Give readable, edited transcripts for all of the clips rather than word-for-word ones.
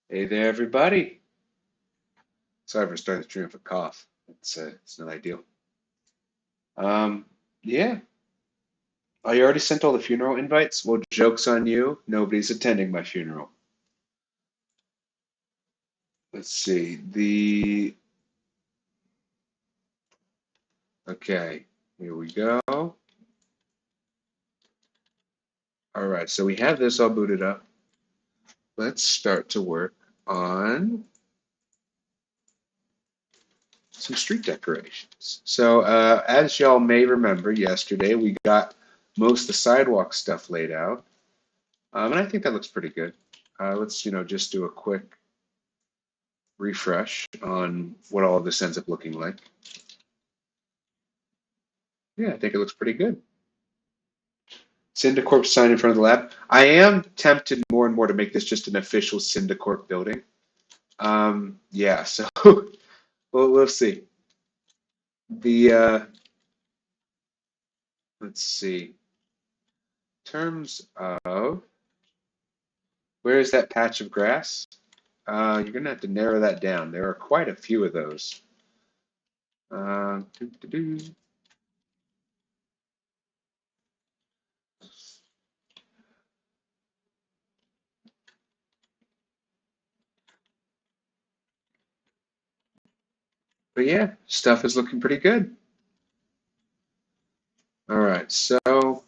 Hey there, everybody. Sorry for starting the stream with a cough. It's not ideal. Um, yeah. Oh, you already sent all the funeral invites? Well, joke's on you. Nobody's attending my funeral. Let's see. Okay, here we go. All right, so we have this all booted up. Let's start to work on some street decorations. So, as y'all may remember, yesterday we got most of the sidewalk stuff laid out. And I think that looks pretty good. Let's, just do a quick refresh on what all of this ends up looking like. Yeah, I think it looks pretty good. Syndicorp sign in front of the lab. I am tempted more and more to make this just an official Syndicorp building. Yeah, so we'll see. Let's see. In terms of where is that patch of grass? You're gonna have to narrow that down. There are quite a few of those. Doo -doo -doo. But yeah, stuff is looking pretty good. All right, so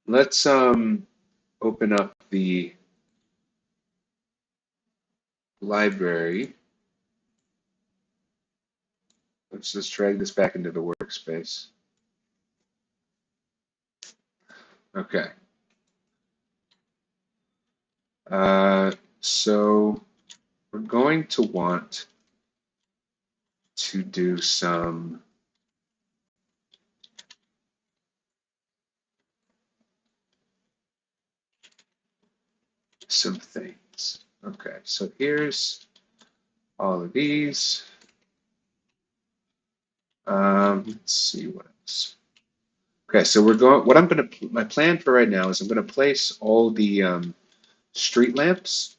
let's open up the library. Let's just drag this back into the workspace. Okay. So we're going to want to do some things. Okay, so here's all of these. Let's see what else. Okay, so we're going. What I'm going to my plan for right now is I'm going to place all the street lamps.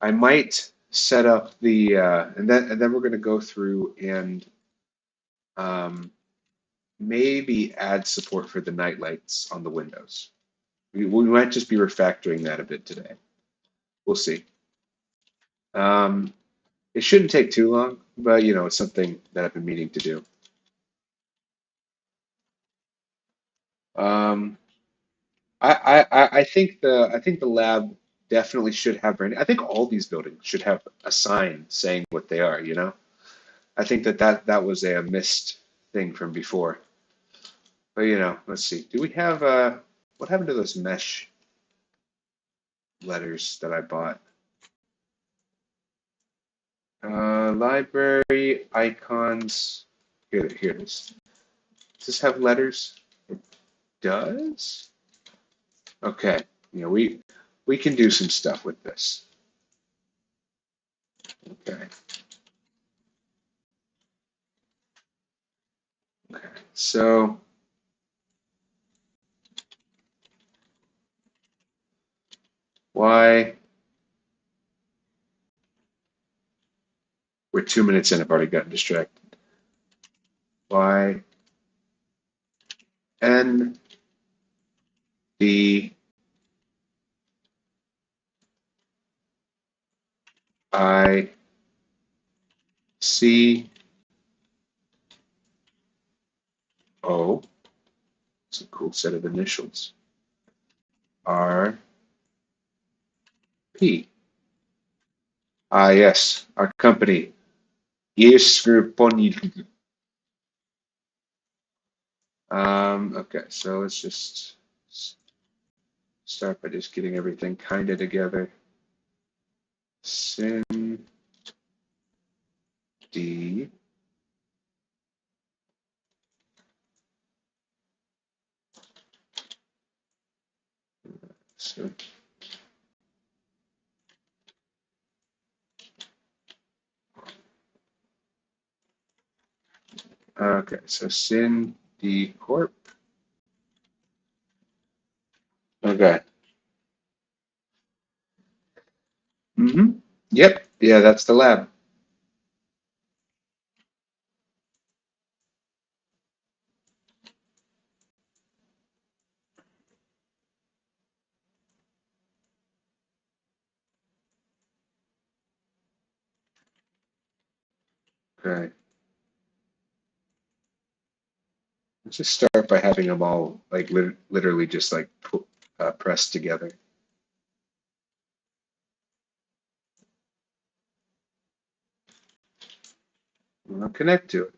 I might set up the and then we're going to go through and um, maybe add support for the night lights on the windows. We might just be refactoring that a bit today. We'll see. It shouldn't take too long, but it's something that I've been meaning to do. Um, I think the lab definitely should have branding. I think all these buildings should have a sign saying what they are, I think that was a missed thing from before. But let's see. Do we have what happened to those mesh letters that I bought? Library icons. Here it is. Does this have letters? It does. Okay. We can do some stuff with this. Okay. Okay. So why? We're 2 minutes in. I've already gotten distracted. Y N D I C O. It's a cool set of initials. R P. Ah, yes, our company. Yes, okay, so let's just start by just getting everything kind of together. Syn D. So, okay, so Syn D Corp. Okay, Mm-hmm. Yep. Yeah, that's the lab. Okay. Let's just start by having them all like literally just like pressed together. And I'll connect to it.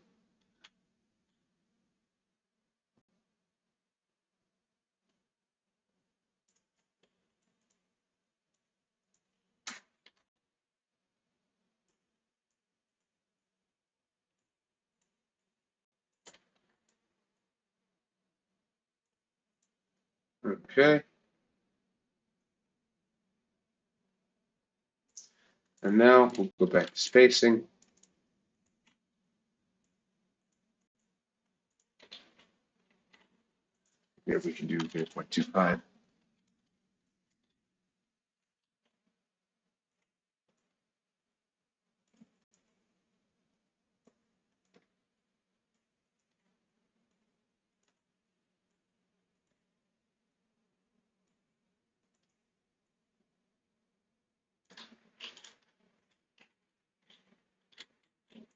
Okay. And now we'll go back to spacing. Here we can do 0.25.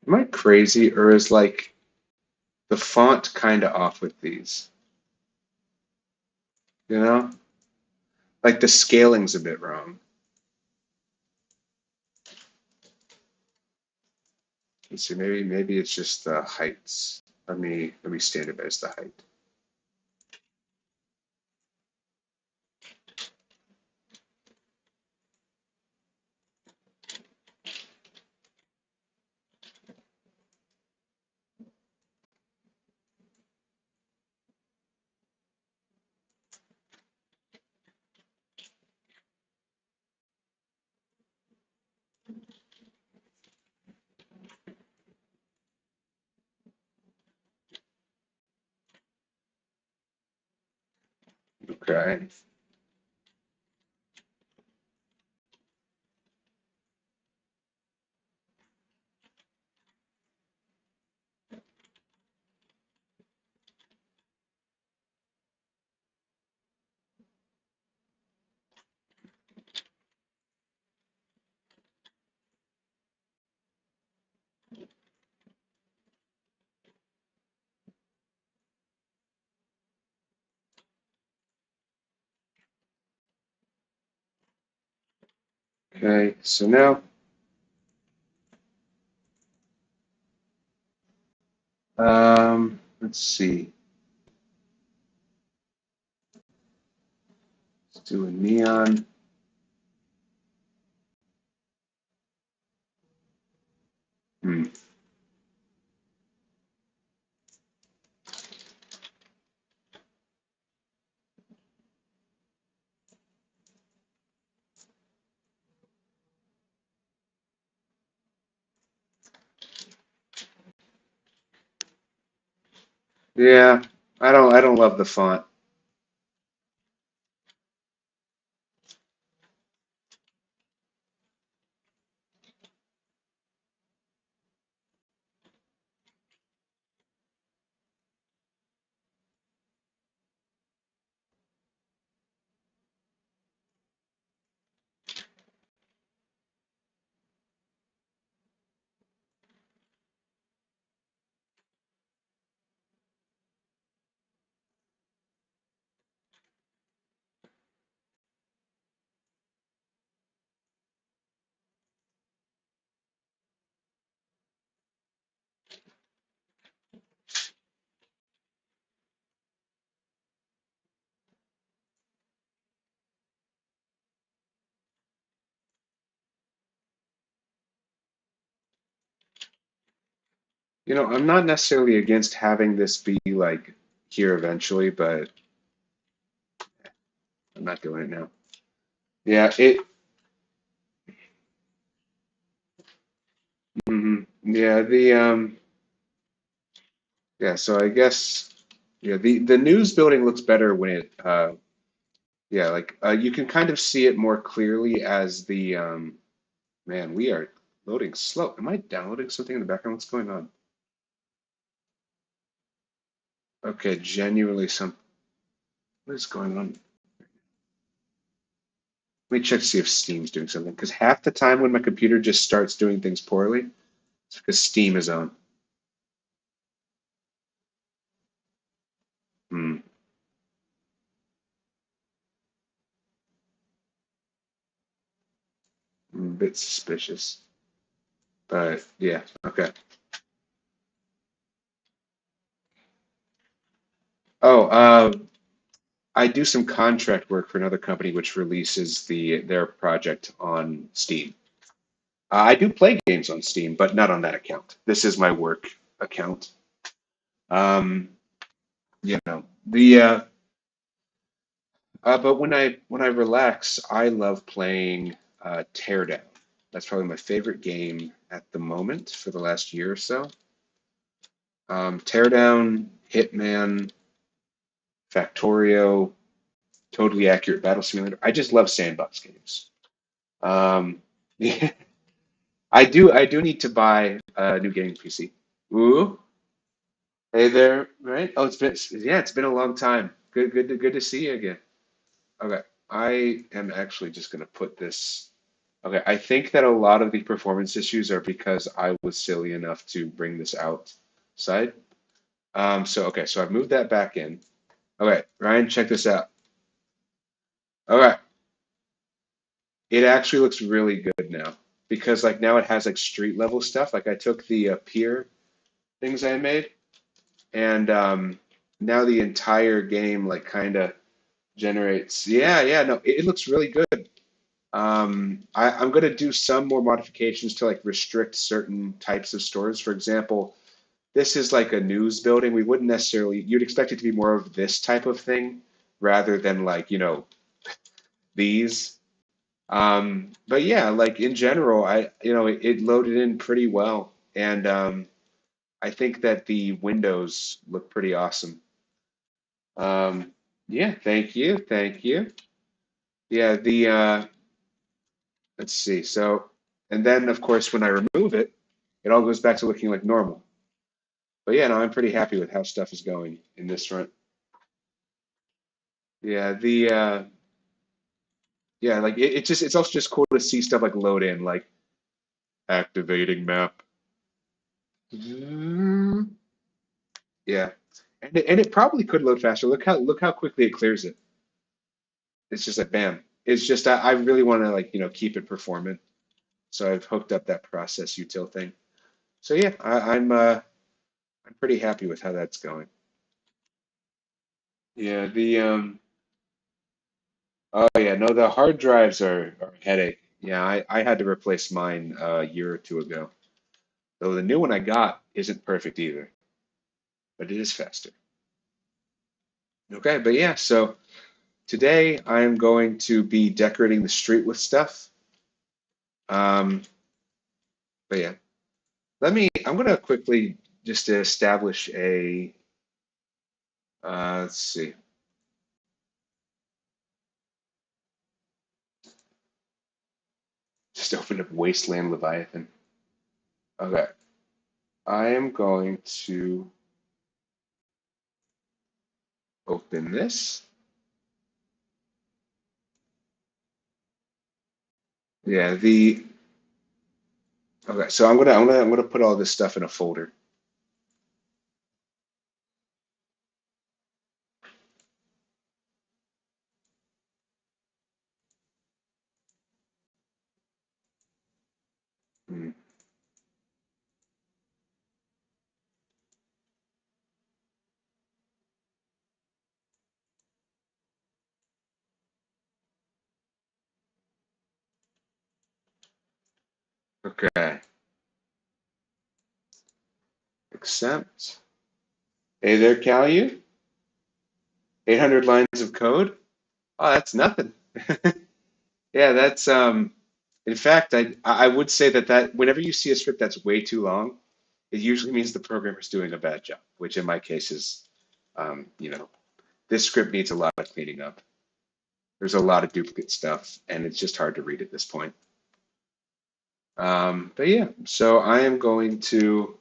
Am I crazy, or is like the font kind of off with these? You know, like the scaling's a bit wrong. Let's see, maybe it's just the heights. Let me standardize the height. Okay. Okay. So now, let's see. Let's do a neon. Hmm. Yeah, I don't love the font. I'm not necessarily against having this be like here eventually, but I'm not doing it now. Yeah, yeah, yeah, so I guess yeah, the news building looks better when it yeah, like you can kind of see it more clearly as the Man, we are loading slow. Am I downloading something in the background? What's going on? Okay, genuinely what is going on? Let me check to see if Steam's doing something. Because half the time when my computer just starts doing things poorly, it's because Steam is on. Hmm, I'm a bit suspicious. But yeah, okay. Oh, I do some contract work for another company which releases their project on Steam. I do play games on Steam, but not on that account. This is my work account. Um, you know, but when I relax, I love playing Teardown. That's probably my favorite game at the moment for the last year or so. Teardown, Hitman, Factorio, totally accurate battle simulator. I just love sandbox games. Um, I do need to buy a new gaming PC. Ooh, hey there, right? Oh, it's been a long time. Good to see you again. Okay, I am actually just gonna put this. Okay, I think that a lot of the performance issues are because I was silly enough to bring this outside. So I've moved that back in. Okay, Ryan, check this out. Okay, it actually looks really good now because like now it has like street level stuff. Like I took the pier things I made and now the entire game like kind of generates. Yeah, yeah, no, it looks really good. I'm going to do some more modifications to like restrict certain types of stores. For example, this is like a news building. We wouldn't necessarily, you'd expect it to be more of this type of thing rather than like, these. But yeah, like in general, it loaded in pretty well. And I think that the windows look pretty awesome. Yeah, thank you. Thank you. Yeah, let's see. So, and then of course, when I remove it, it all goes back to looking like normal. But yeah, no, I'm pretty happy with how stuff is going in this front. Yeah, like it's also just cool to see stuff like load in, like activating map. Mm, yeah, and it probably could load faster. Look how quickly it clears it. It's just like bam. It's just I really want to like keep it performant, so I've hooked up that process util thing. So yeah, I'm pretty happy with how that's going. Yeah, oh yeah, no, the hard drives are a headache. Yeah, I had to replace mine a year or two ago. Though the new one I got isn't perfect either, but it is faster. Okay, but yeah, so today I'm going to be decorating the street with stuff. Um, but yeah, I'm gonna quickly just establish let's see, just open up Wasteland Leviathan. Okay, I am going to open this. Yeah, okay, so I'm gonna put all this stuff in a folder. Hmm, Okay, accept. Hey there, Calu. 800 lines of code. Oh, that's nothing. Yeah, that's in fact, I would say that whenever you see a script that's way too long, it usually means the programmer's doing a bad job, which in my case is, um, you know, this script needs a lot of cleaning up. There's a lot of duplicate stuff, and it's just hard to read at this point. But yeah, so I am going to,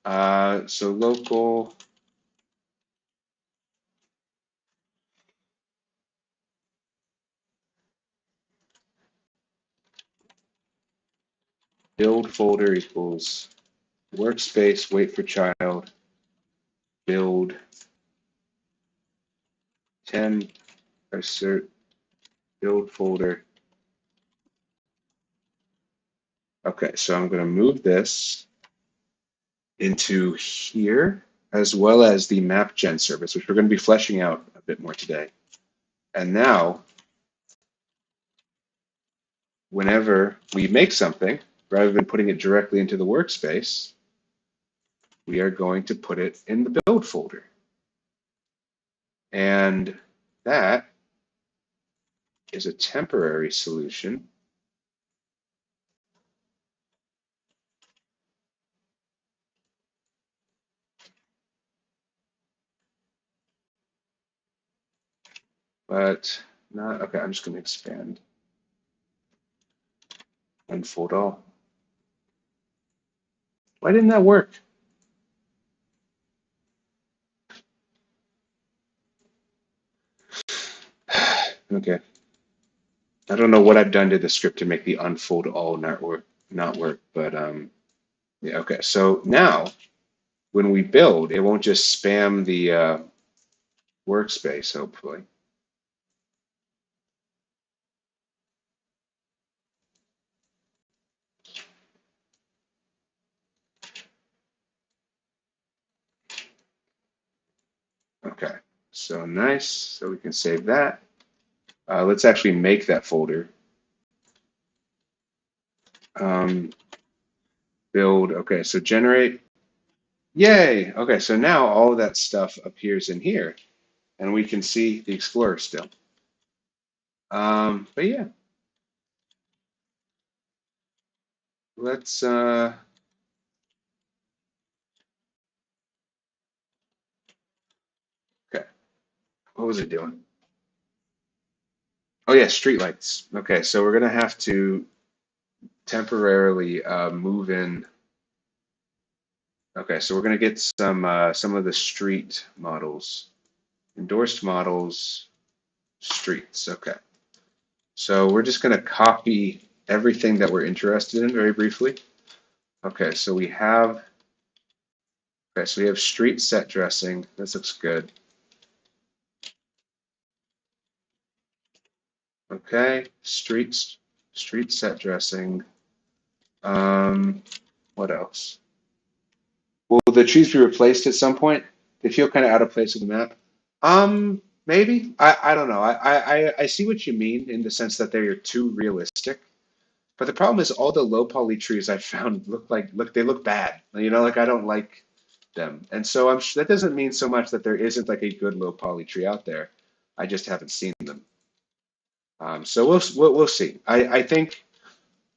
so local build folder equals workspace, wait for child, build 10, assert build folder. Okay, so I'm going to move this into here, as well as the map gen service, which we're going to be fleshing out a bit more today. And now, whenever we make something, rather than putting it directly into the workspace, we are going to put it in the build folder. And that is a temporary solution. But not, okay, I'm just going to expand, unfold all. Why didn't that work? Okay. I don't know what I've done to the script to make the unfold all not work, but yeah, okay. So now when we build, it won't just spam the workspace, hopefully. Okay, so nice. So we can save that. Let's actually make that folder. Um, build, okay, so generate. Yay! Okay, so now all of that stuff appears in here, and we can see the Explorer still. But yeah, let's, okay, what was it doing? Oh yeah, streetlights. Okay, so we're gonna have to temporarily move in. Okay, so we're gonna get some of the street models, endorsed models, streets. Okay, so we're just gonna copy everything that we're interested in very briefly. Okay, so we have street set dressing. This looks good. Okay, street set dressing. Um, what else? Will the trees be replaced at some point? They feel kind of out of place in the map. Maybe. I don't know. I see what you mean in the sense that they're too realistic. But the problem is all the low poly trees I found they look bad. You know, like I don't like them. And so I'm that doesn't mean so much that there isn't like a good low poly tree out there. I just haven't seen them. So we'll see. I think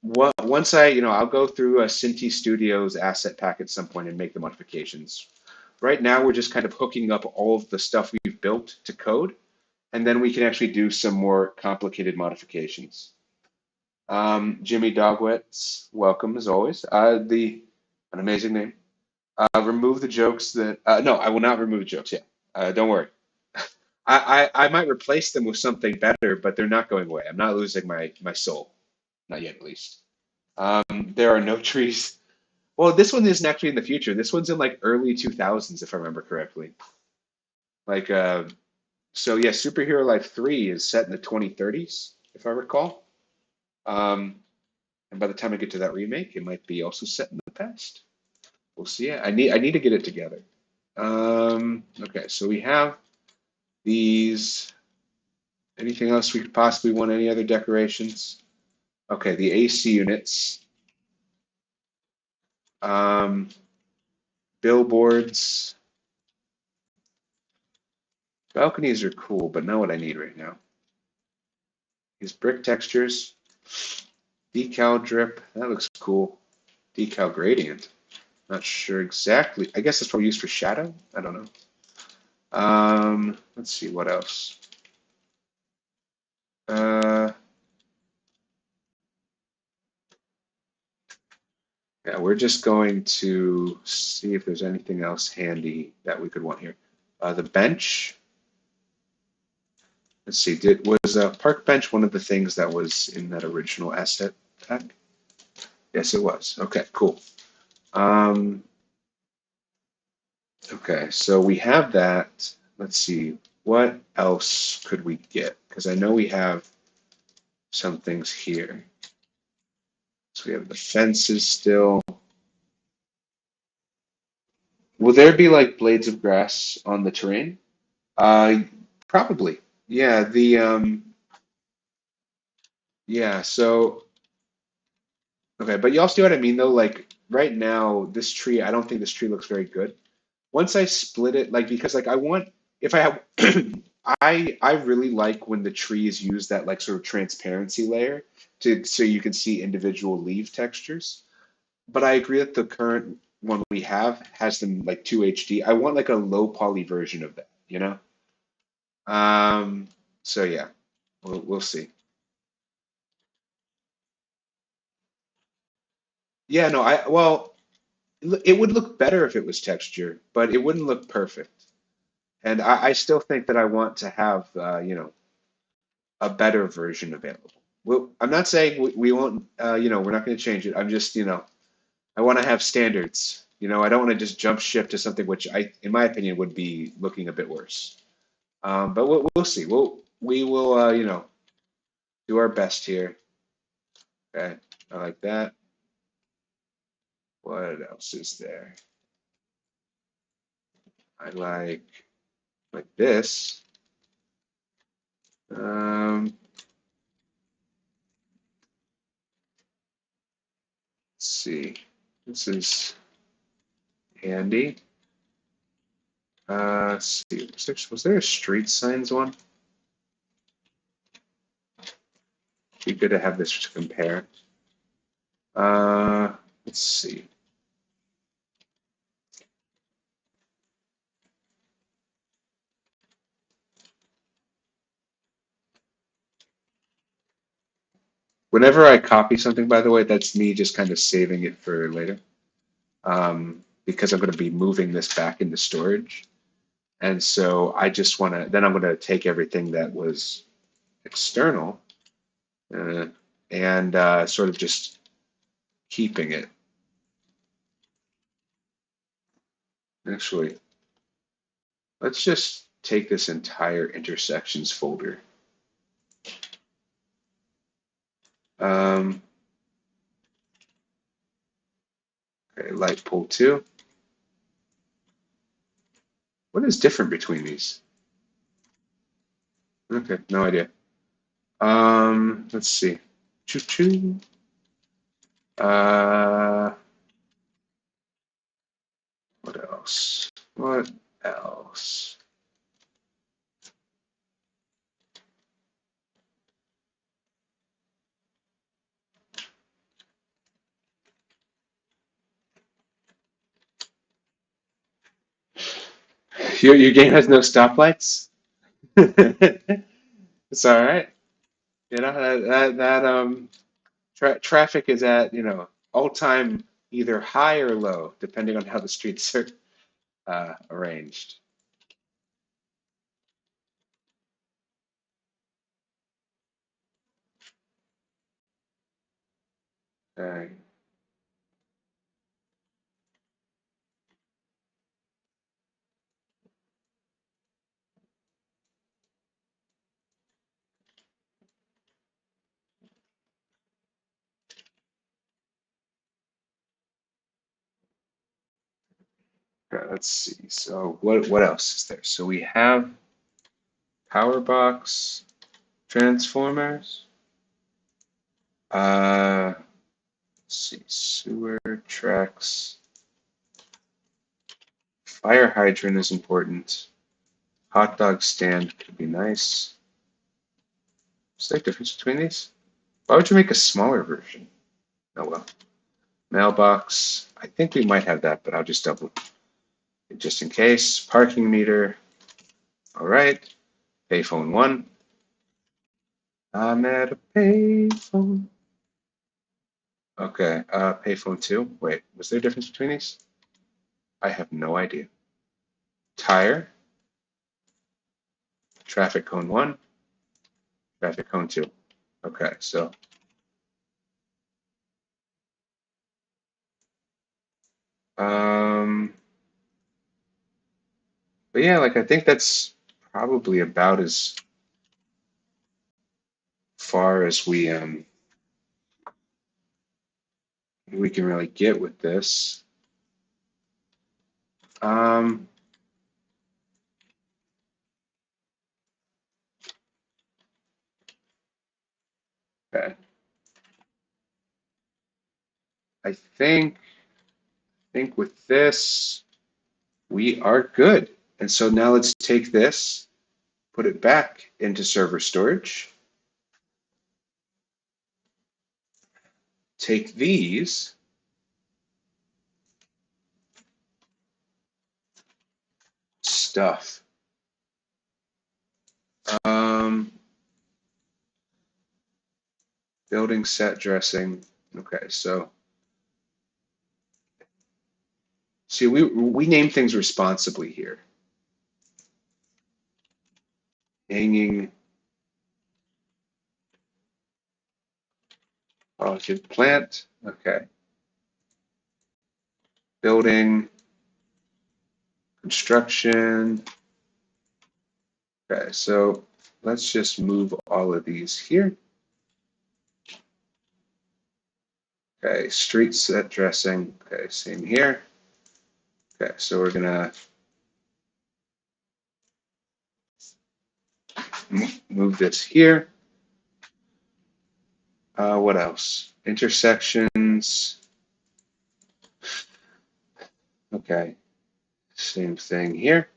once I'll go through a Cinti Studios asset pack at some point and make the modifications. Right now, we're just kind of hooking up all of the stuff we've built to code, and then we can actually do some more complicated modifications. Jimmy Dogwitz, welcome as always. An amazing name. Remove the jokes that. No, I will not remove the jokes. Yeah, don't worry. I might replace them with something better, but they're not going away. I'm not losing my soul, not yet at least. There are no trees. Well, this one isn't actually in the future. This one's in like early 2000s, if I remember correctly. Like, so yeah, Superhero Life 3 is set in the 2030s, if I recall. Um, and by the time I get to that remake, it might be also set in the past. We'll see. I need to get it together. Okay, so we have these. Anything else we could possibly want? Any other decorations? Okay, the AC units. Um, billboards. Balconies are cool, but not what I need right now. These brick textures. Decal drip. That looks cool. Decal gradient. Not sure exactly. I guess it's probably used for shadow. I don't know. Let's see what else. Uh, Yeah, we're just going to see if there's anything else handy that we could want here. The bench. Let's see. Was park bench one of the things that was in that original asset pack? Yes, it was. Okay, cool. Um, okay, so we have that. Let's see. What else could we get? Because I know we have some things here. So we have the fences still. Will there be like blades of grass on the terrain? Uh, Probably. Yeah, yeah, so okay, but you all see what I mean though? Like right now, this tree, I don't think this tree looks very good. Once I split it, like because like I want if I have I really like when the trees use that like sort of transparency layer to so you can see individual leaf textures. But I agree that the current one we have has them like 2 HD. I want like a low poly version of that, you know? Um, so yeah, we'll see. Yeah, no, I well, it would look better if it was texture, but it wouldn't look perfect. And I still think that I want to have a better version available. Well, I'm not saying we won't we're not going to change it. I'm just I want to have standards. I don't want to just jump ship to something which in my opinion, would be looking a bit worse. But we'll see. We will do our best here. Okay, I like that. What else is there? I like this. Let's see. This is handy. Let's see. Was there a street signs one? Be good to have this to compare. Let's see. Whenever I copy something, by the way, that's me just kind of saving it for later. Because I'm going to be moving this back into storage. And so I just want to, then I'm going to take everything that was external uh, and sort of just keeping it. Actually, let's just take this entire intersections folder. Um, okay, light pool 2. What is different between these? Okay, no idea. Let's see. Choo choo. Uh, what else? What else? Your game has no stoplights? It's all right. Traffic is at, all time either high or low, depending on how the streets are arranged. Uh, let's see. So what else is there? So we have power box, transformers. Let's see, sewer tracks. Fire hydrant is important. Hot dog stand could be nice. What's the difference between these? Why would you make a smaller version? Oh well. Mailbox. I think we might have that, but I'll just double just in case. Parking meter. All right. Payphone 1. I'm at a payphone. Okay, payphone 2. Wait, was there a difference between these? I have no idea. Tire, traffic cone 1, traffic cone 2. Okay, so um but yeah, like I think that's probably about as far as we can really get with this. Um okay. I think with this we are good. And so now let's take this, put it back into server storage, take these, stuff. Um, building set dressing. Okay, so see, we name things responsibly here. Hanging polished plant. Okay, building construction. Okay, so let's just move all of these here. Okay, street set dressing. Okay, same here. Okay, so we're gonna move this here. What else? Intersections. Okay, same thing here.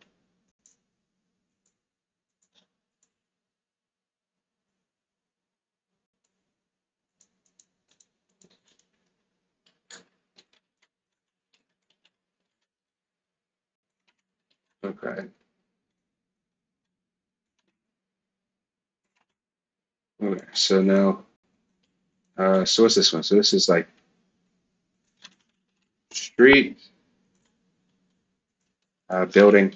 Okay. Okay. So now, so what's this one? So this is like street, building.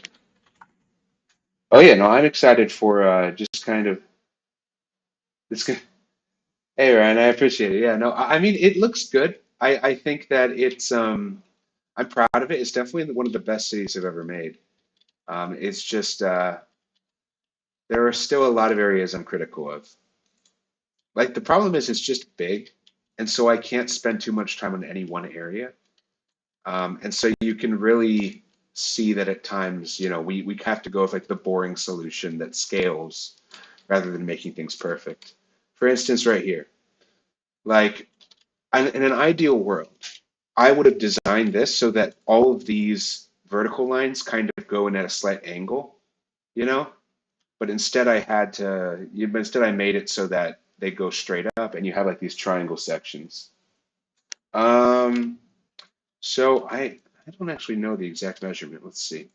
Oh yeah, no, I'm excited for just kind of this. Hey Ryan, I appreciate it. Yeah, no, I mean it looks good. I think that I'm proud of it. It's definitely one of the best cities I've ever made. It's just there are still a lot of areas I'm critical of. Like the problem is it's just big, and so I can't spend too much time on any one area. And so you can really see that at times, we have to go with like the boring solution that scales rather than making things perfect. For instance, right here, like in an ideal world, I would have designed this so that all of these vertical lines kind of go in at a slight angle, you know? But instead instead I made it so that they go straight up and you have like these triangle sections. Um, so I don't actually know the exact measurement. Let's see.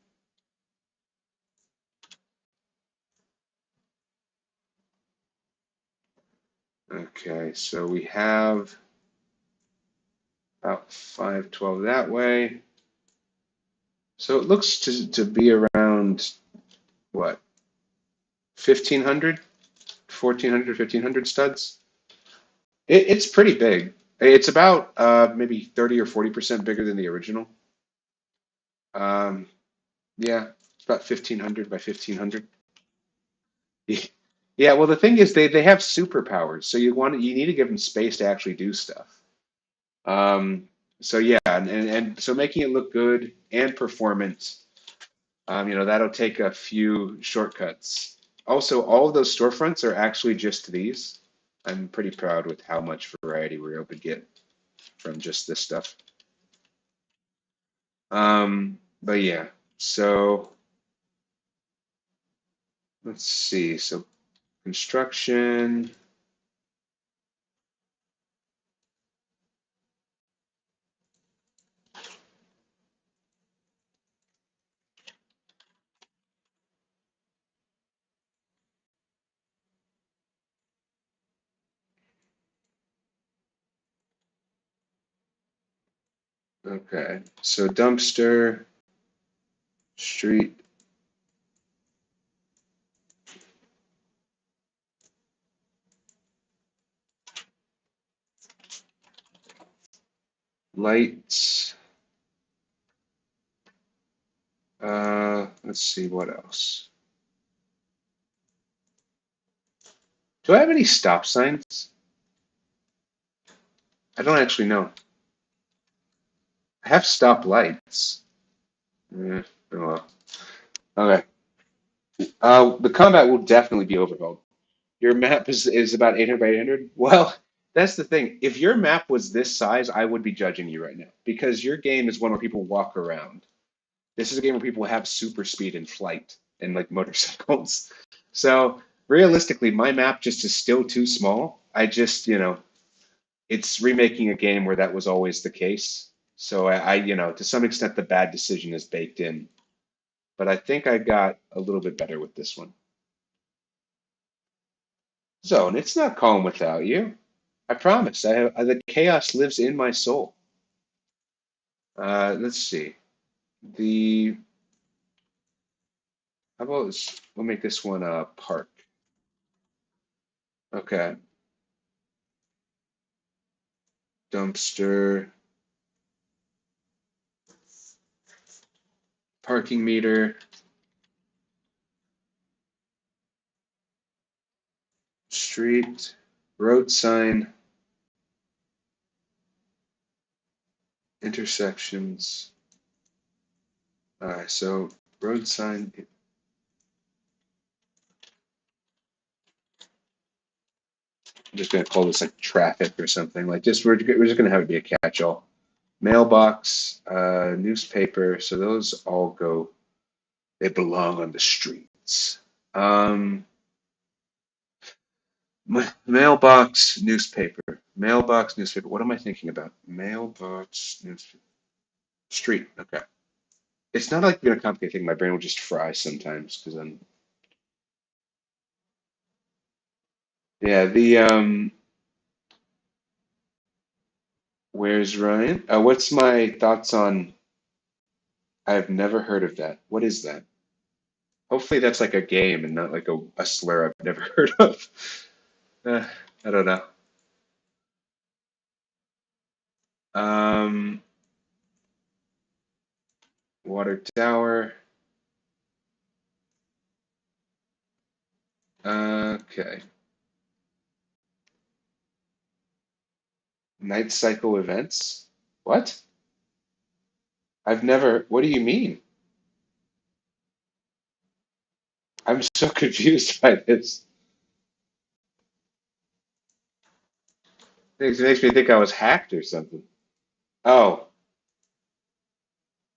Okay, so we have about 512 that way. So it looks to be around what, 1500, 1400, 1500 studs. It's pretty big. It's about maybe 30 or 40% bigger than the original. Um, yeah, it's about 1500 by 1500. Yeah, well, the thing is they have superpowers, so you need to give them space to actually do stuff. Um, so yeah, and so making it look good and performant, that'll take a few shortcuts. Also, all of those storefronts are actually just these. I'm pretty proud with how much variety we're able to get from just this stuff. But yeah, so let's see. So construction. Okay, so dumpster, street, lights. Let's see what else. Do I have any stop signs? I don't actually know. I have stop lights. Oh well. Okay. The combat will definitely be overhauled. Your map is about 800 by 800. Well, that's the thing. If your map was this size, I would be judging you right now because your game is one where people walk around. This is a game where people have super speed and flight and like motorcycles. So realistically, my map just is still too small. I just, it's remaking a game where that was always the case. So to some extent, the bad decision is baked in. But I think I got a little bit better with this one. Zone, it's not calm without you. I promise. The chaos lives in my soul. Let's see. The How about we'll make this one a park. Okay. Dumpster, parking meter, street, road sign, intersections. All right, so road sign. I'm just gonna call this like traffic or something. Like just we're just gonna have it be a catch-all. Mailbox, newspaper. So those all go. They belong on the streets. Um, Mailbox, newspaper. Mailbox, newspaper. What am I thinking about? Mailbox, newspaper. Street. Okay. It's not like gonna complicate thing. My brain will just fry sometimes because I'm. Yeah. Where's Ryan? What's my thoughts on? I've never heard of that. What is that? Hopefully that's like a game and not like a slur I've never heard of. Uh, I don't know. Um, Water tower. Okay. Nightcycle events. What? I've never. What do you mean? I'm so confused by this. It makes me think I was hacked or something. Oh,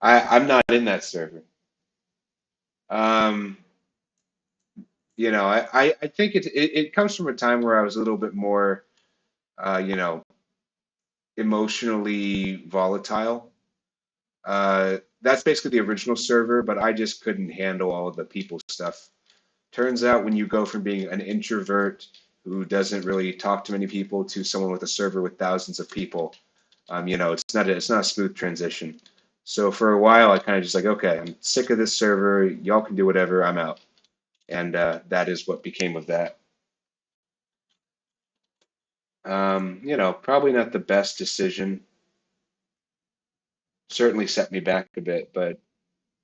I'm not in that server. Um, I think it comes from a time where I was a little bit more, uh, you know, emotionally volatile. That's basically the original server, but I just couldn't handle all of the people stuff. Turns out when you go from being an introvert who doesn't really talk to many people to someone with a server with thousands of people, it's not a smooth transition. So for a while, I kind of just like, okay, I'm sick of this server. Y'all can do whatever. I'm out, and that is what became of that. Probably not the best decision. Certainly set me back a bit, but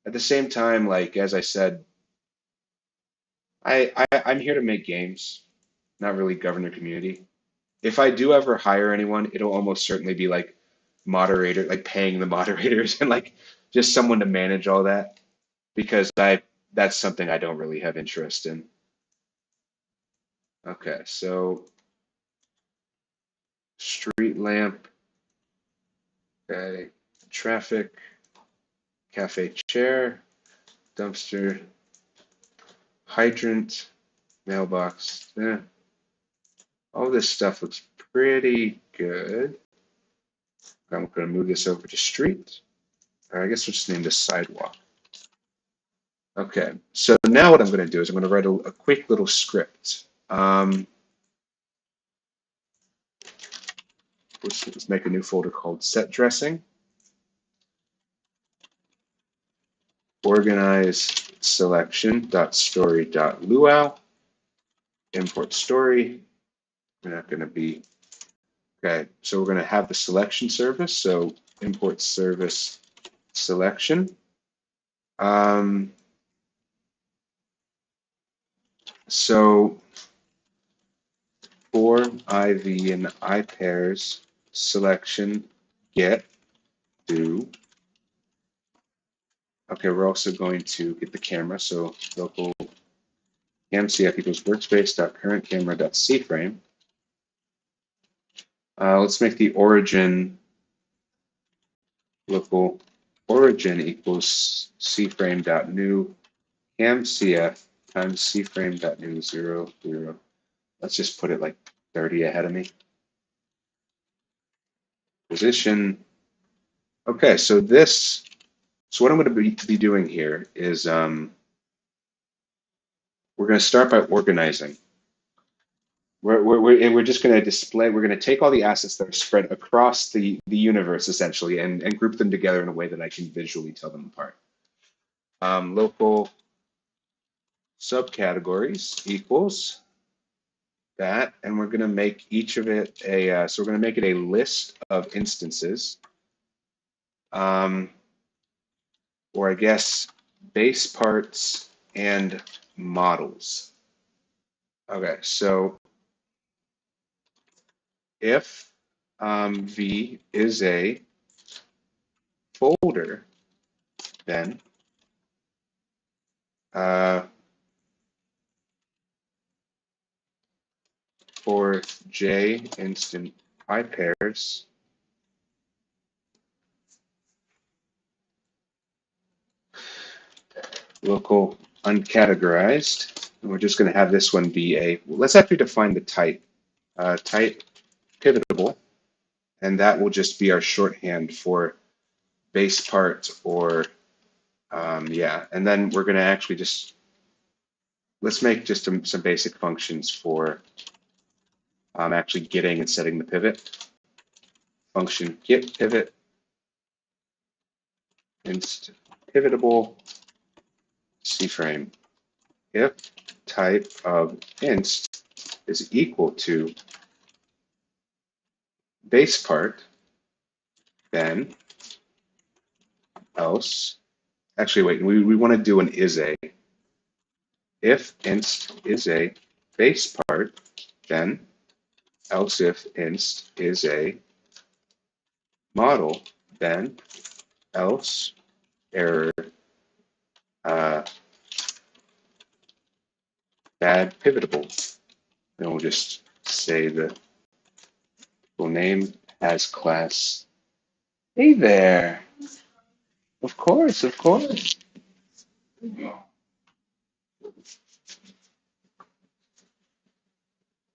at the same time, like as I said, I'm here to make games, not really govern the community. If I do ever hire anyone, it'll almost certainly be like moderator, like paying the moderators and like just someone to manage all that because that's something I don't really have interest in. Okay, so street lamp, okay, traffic, cafe chair, dumpster, hydrant, mailbox. Yeah, all this stuff looks pretty good. I'm going to move this over to street. Or I guess we'll just name this sidewalk. Okay, so now what I'm going to do is I'm going to write a quick little script. Let's make a new folder called set dressing. organize selection.story.luau, import story. We're not going to be, okay, so we're going to have the selection service. So import service selection. So for IV and I pairs selection get do. Okay, we're also going to get the camera. So local camcf equals workspace.currentCamera.cFrame. Let's make the origin local origin equals cframe.new camcf times cframe.new 0, 0. Let's just put it like 30 ahead of me. Position. Okay, so this, so what I'm going to be doing here is we're going to start by organizing. We're just going to display, we're going to take all the assets that are spread across the universe essentially and group them together in a way that I can visually tell them apart. Local subcategories equals that, and we're going to make each of it a, so we're going to make it a list of instances, or I guess base parts and models. Okay, so if V is a folder, then for J instant I pairs, local uncategorized, and we're just going to have this one be a, let's actually define the type, type pivotable, and that will just be our shorthand for base part or, yeah, and then we're going to actually just, let's make just some basic functions for actually getting and setting the pivot. Function get pivot, inst pivotable, cframe. If type of inst is equal to base part, then else, actually wait, we want to do an is a. If inst is a base part, then else if inst is a model, then else error bad pivotable. And we'll just say the full name as class. Hey there. Of course, of course.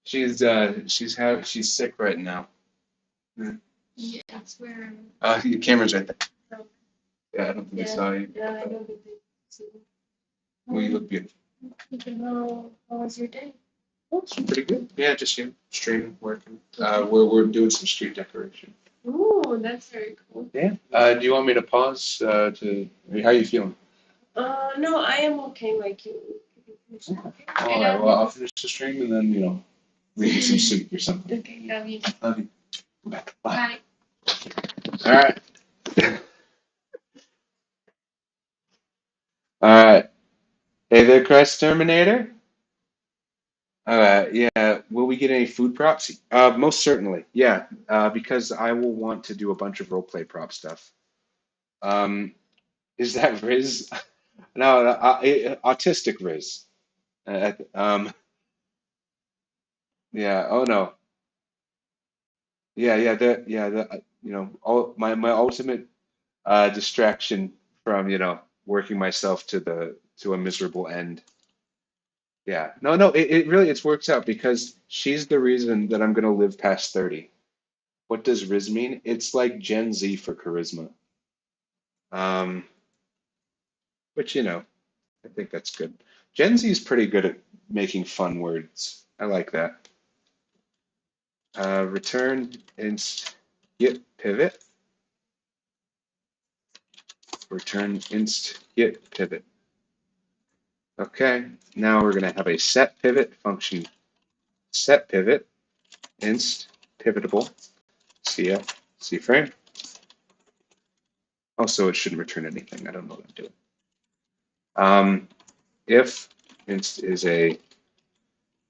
She's sick right now. Yeah, that's where. Your camera's right there. Yeah, I don't think I saw you. Yeah, I don't think they. Well, you look beautiful. How was your day? Oh, it's pretty good. Yeah, just streaming, working. We're doing some street decoration. Ooh, that's very cool. Yeah. Do you want me to pause? How are you feeling? No, I am okay. Like you. Okay. All right. Well, I'll finish the stream and then make you some soup or something. Okay. Love you. Love you. Bye. Bye. All right. All right. Hey there, Crest Terminator. Yeah. Will we get any food props? Most certainly. Yeah. Because I will want to do a bunch of roleplay prop stuff. Is that Riz? No, autistic Riz. Yeah. Oh no. Yeah. All my ultimate distraction from working myself to a miserable end. Yeah. No. It really it works out because she's the reason that I'm gonna live past 30. What does Riz mean? It's like Gen Z for charisma. Um, which I think that's good. Gen Z is pretty good at making fun words. I like that. Return inst get pivot. return inst get pivot. Okay, now we're going to have a set pivot function, set pivot, inst pivotable, cf cframe. Also, it shouldn't return anything. I don't know what I'm doing. If inst is a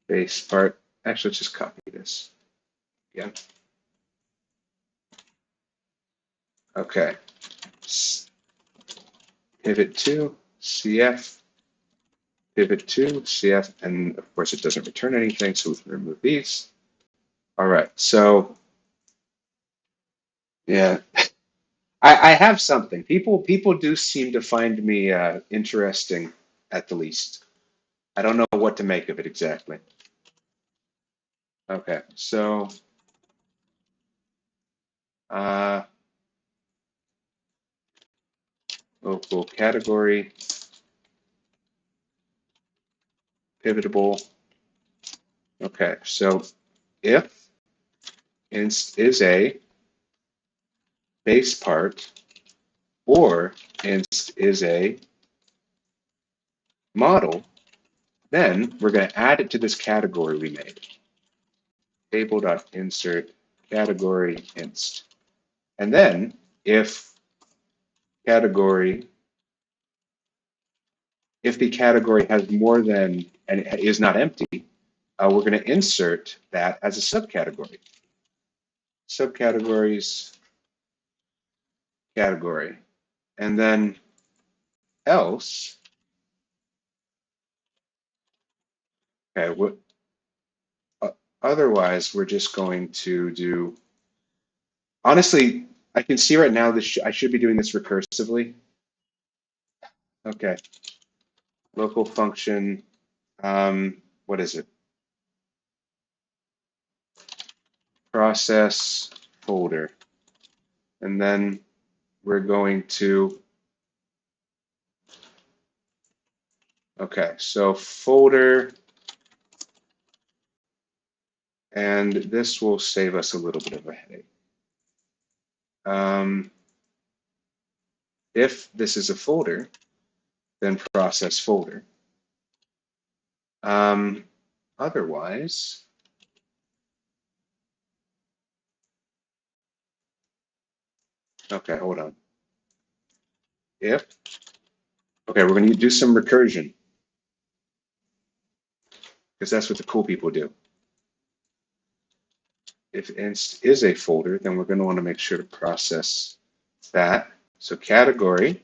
base part, actually, let's just copy this. Yeah. Okay. Pivot to cf, pivot to cf, and of course it doesn't return anything, so we can remove these. All right. So yeah. I have something. People do seem to find me interesting at the least. I don't know what to make of it exactly. Okay, so uh, local category, pivotable. Okay, so if inst is a base part or inst is a model, then we're going to add it to this category we made. Table.insert category inst. And then if category, if the category has more than and it is not empty, we're going to insert that as a subcategory. Subcategories, category. And then else, okay, otherwise we're just going to do, honestly, I can see right now this I should be doing this recursively. Okay, local function, what is it? Process folder. And then we're going to, okay, so folder, and this will save us a little bit of a headache. If this is a folder, then process folder. Otherwise, okay, hold on. If, okay, we're going to do some recursion because that's what the cool people do. If inst is a folder, then we're going to want to make sure to process that. So category.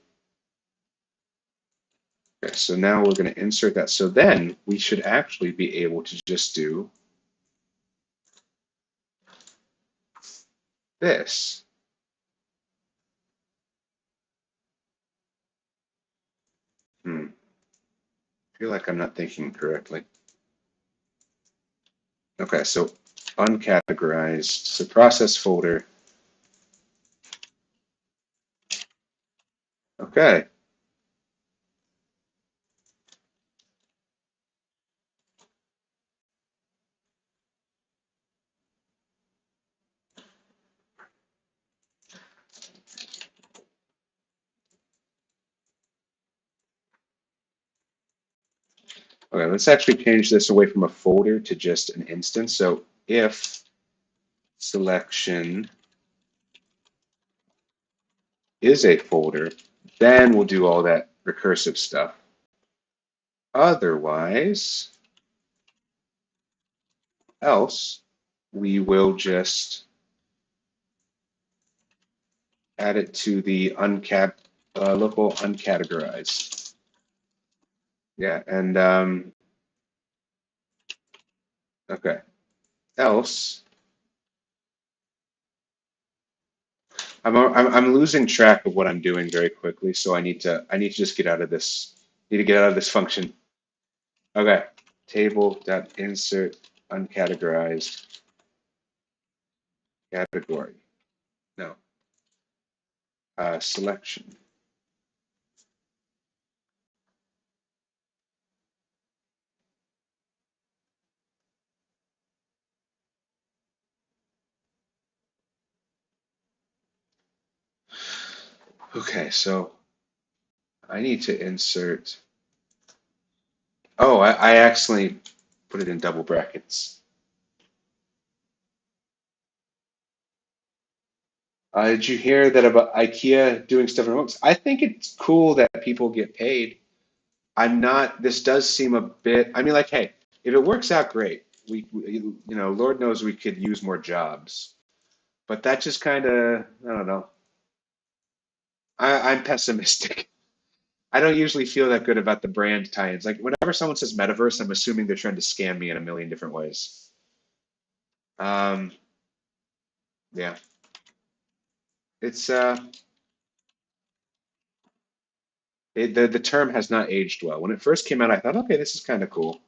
Okay, so now we're going to insert that. So then we should actually be able to just do this. I feel like I'm not thinking correctly. Okay, so uncategorized, so process folder. Okay. Okay, let's actually change this away from a folder to just an instance. So if selection is a folder, then we'll do all that recursive stuff. Otherwise, else, we will just add it to the local uncategorized. Yeah, and okay. Else, I'm losing track of what I'm doing very quickly, so I need to just get out of this. Need to get out of this function. Okay. Table.insert uncategorized category. No. Selection. Okay, so I need to insert. Oh, I accidentally put it in double brackets. Did you hear that about IKEA doing stuff in remotes? I think it's cool that people get paid. I'm not, this does seem a bit, I mean, like, hey, if it works out, great. You know, Lord knows we could use more jobs. But that just kind of, I don't know. I'm pessimistic. I don't usually feel that good about the brand tie-ins. Like, whenever someone says metaverse, I'm assuming they're trying to scam me in a million different ways. Um, yeah, it's, the term has not aged well. When it first came out, I thought, okay, this is kind of cool.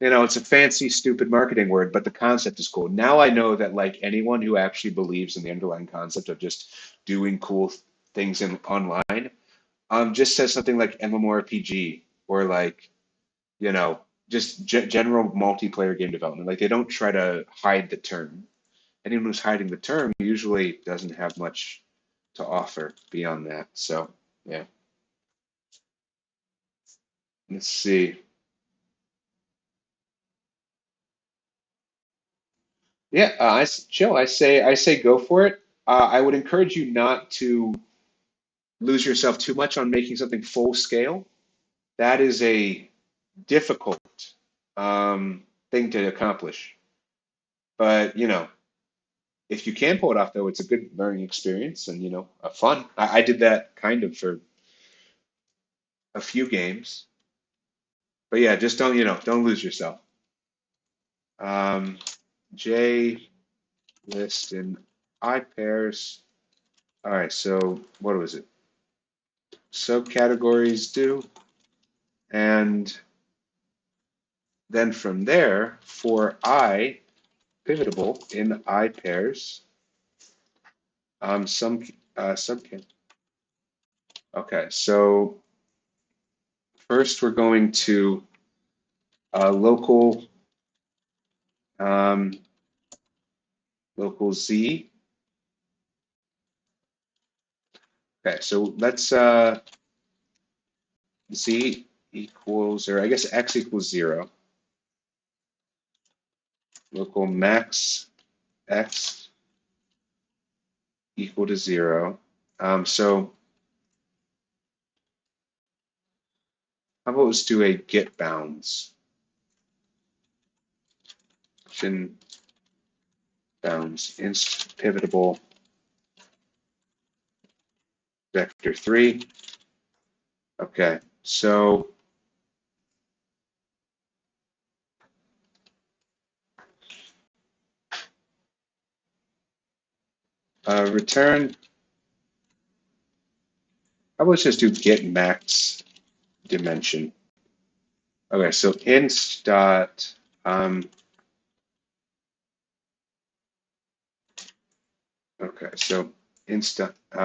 You know, it's a fancy, stupid marketing word, but the concept is cool. Now I know that like anyone who actually believes in the underlying concept of just doing cool things in online, just says something like MMORPG or like, you know, just general multiplayer game development. Like they don't try to hide the term. Anyone who's hiding the term usually doesn't have much to offer beyond that. So yeah, let's see. Yeah, chill. I say go for it. I would encourage you not to lose yourself too much on making something full scale. That is a difficult thing to accomplish. But you know, if you can pull it off, though, it's a good learning experience and you know, fun. I did that kind of for a few games. But yeah, just don't you know, don't lose yourself. Um, J list in I pairs. All right, so what was it? Subcategories do. And then from there, for I pivotable in I pairs, some subcan. Okay, so first we're going to local um, local z. Okay, so let's z equals, or I guess x equals 0. Local max x equal to 0. So how about let's do a get bounds. Function bounds inst pivotable vector 3. Okay, so return, how about let's just do get max dimension. Okay, so inst dot, okay, so inst,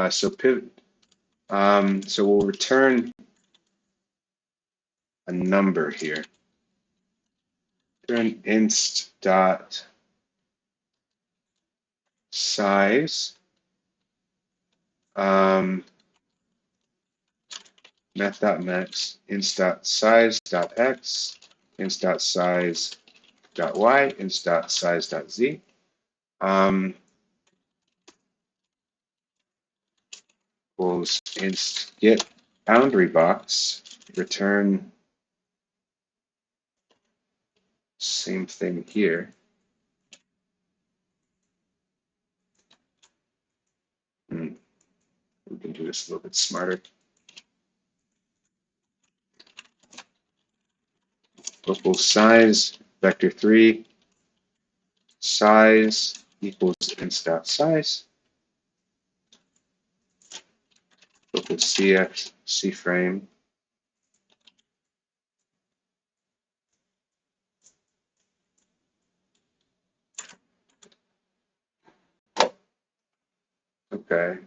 so pivot, so we'll return a number here. Return inst dot size, math.max, inst.size.x, inst.size.y, inst.size.z. Equals inst get boundary box, return same thing here. We can do this a little bit smarter. Local size, vector 3, size equals inst.size. Local cf, cframe. Okay.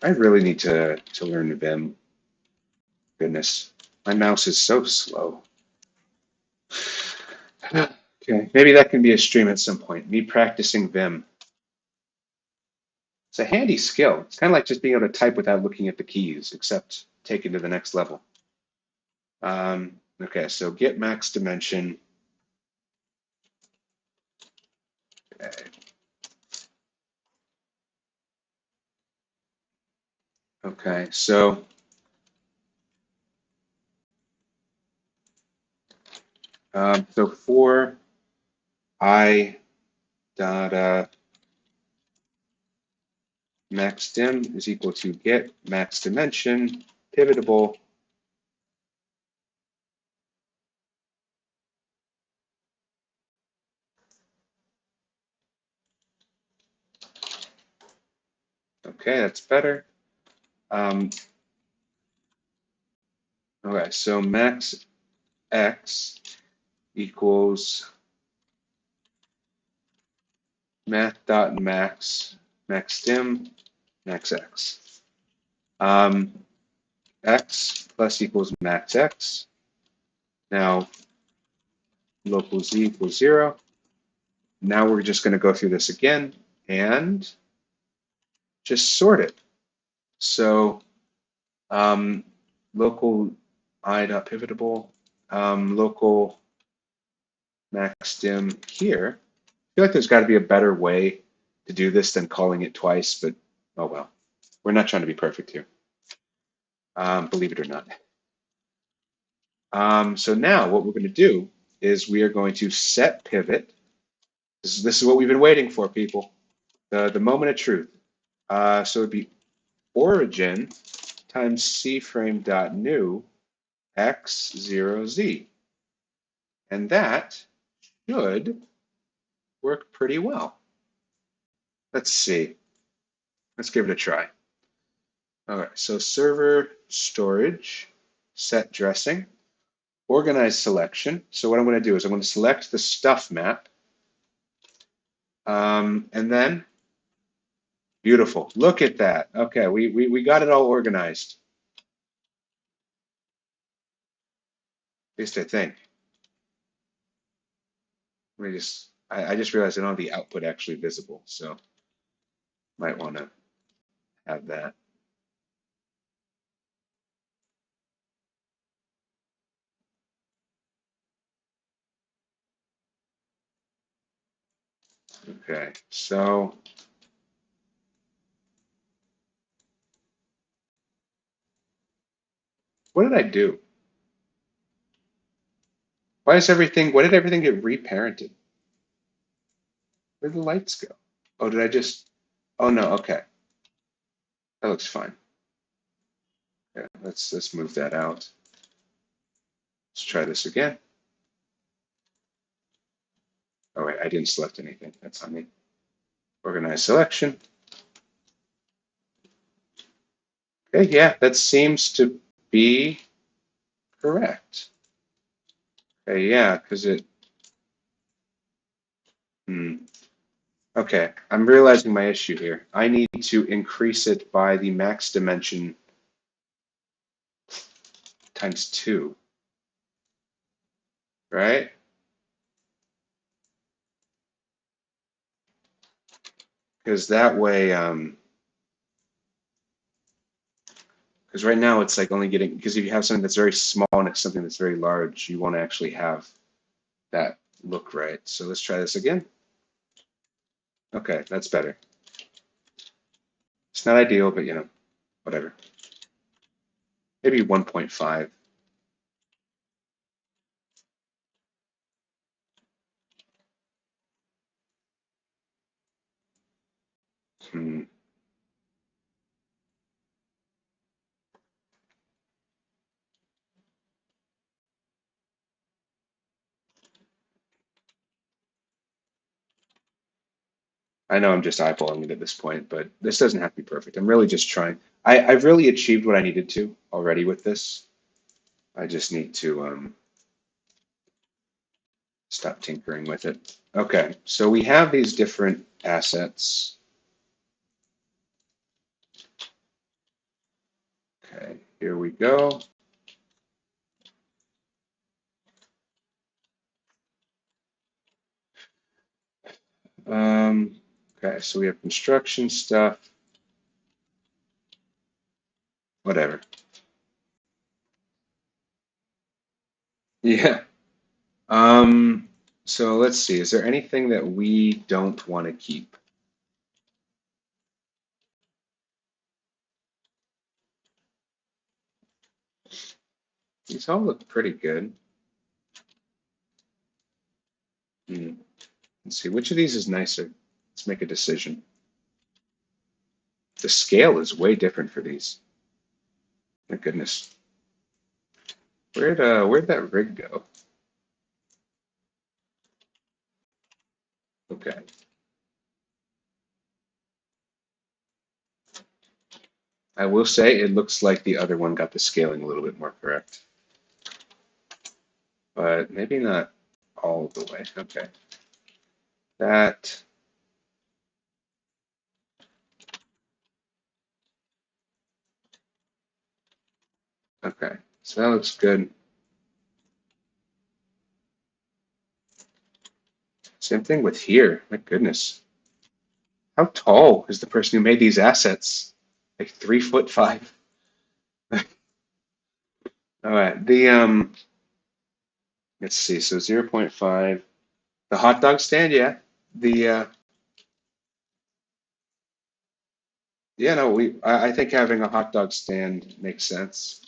I really need to learn Vim. Goodness, my mouse is so slow. Okay, maybe that can be a stream at some point. Me practicing Vim. It's a handy skill. It's kind of like just being able to type without looking at the keys, except taken to the next level. Okay, so get max dimension. Okay, so for I dot max dim is equal to get max dimension pivotable. Okay, that's better. Okay, so max x equals math.max max dim max x. X plus equals max x. Now local z equals 0. Now we're just going to go through this again and just sort it. So local I dot pivotable, local max dim here. I feel like there's got to be a better way to do this than calling it twice, but oh well. We're not trying to be perfect here, believe it or not. So now what we're going to do is we are going to set pivot. This is what we've been waiting for, people. The moment of truth. So it'd be origin times cframe.new x0z. And that should work pretty well. Let's see. Let's give it a try. All right, so server storage, set dressing, organize selection. So what I'm going to do is I'm going to select the stuff map. And then, beautiful. Look at that. Okay, we got it all organized. At least I think. Let me just, I just realized I don't have the output actually visible, so might want to have that. Okay, so what did I do? Why did everything get reparented? Where did the lights go? Oh, did I just, oh no, okay. That looks fine. Yeah, let's move that out. Let's try this again. Oh wait, I didn't select anything. That's on me. Organize selection. Okay, yeah, that seems to be correct. Okay, yeah, because it, okay, I'm realizing my issue here. I need to increase it by the max dimension times 2, right? Because that way, because right now it's like only getting, because if you have something that's very small and it's something that's very large, you want to actually have that look right. So let's try this again. Okay, that's better. It's not ideal, but you know, whatever. Maybe 1.5. I know I'm just eyeballing it at this point, but this doesn't have to be perfect. I'm really just trying. I've really achieved what I needed to already with this. I just need to stop tinkering with it. Okay, so we have these different assets. Okay, here we go. Okay, so we have construction stuff. Whatever. Yeah. So let's see. Is there anything that we don't want to keep? These all look pretty good. Hmm. Let's see. Which of these is nicer? Let's make a decision. The scale is way different for these. My goodness. Where'd that rig go? Okay. I will say it looks like the other one got the scaling a little bit more correct, but maybe not all the way. Okay. That, okay. So that looks good. Same thing with here. My goodness. How tall is the person who made these assets? Like 3'5". All right. Let's see. So 0.5. The hot dog stand, yeah. The yeah, no, I think having a hot dog stand makes sense.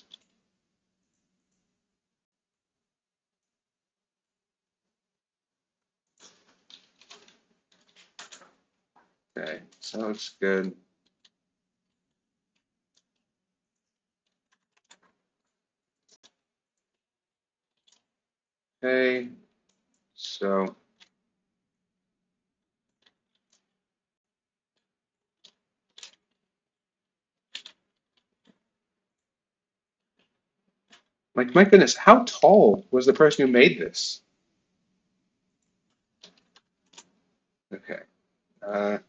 Okay, so that looks good. Okay, so like my goodness, how tall was the person who made this? Okay, uh,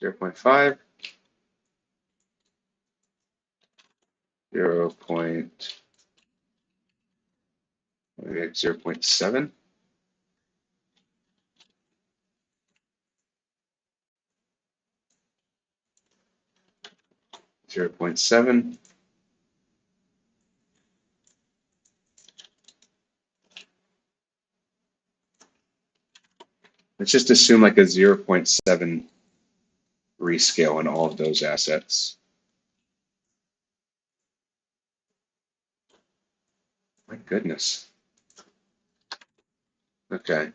0.5, 0. Maybe 0.7, 0.7. Let's just assume like a 0.7 rescale on all of those assets. My goodness. Okay.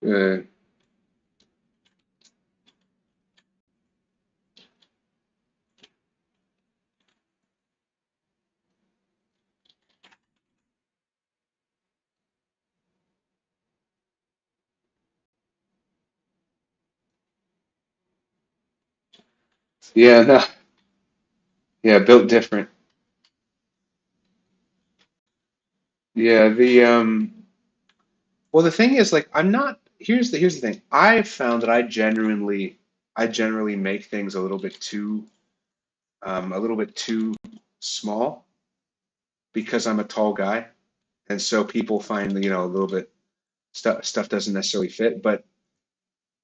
Uh, yeah, no, yeah, built different. Yeah, well, the thing is, like, I'm not. Here's the thing. I've found that I generally make things a little bit too small because I'm a tall guy, and so people find a little bit stuff doesn't necessarily fit. But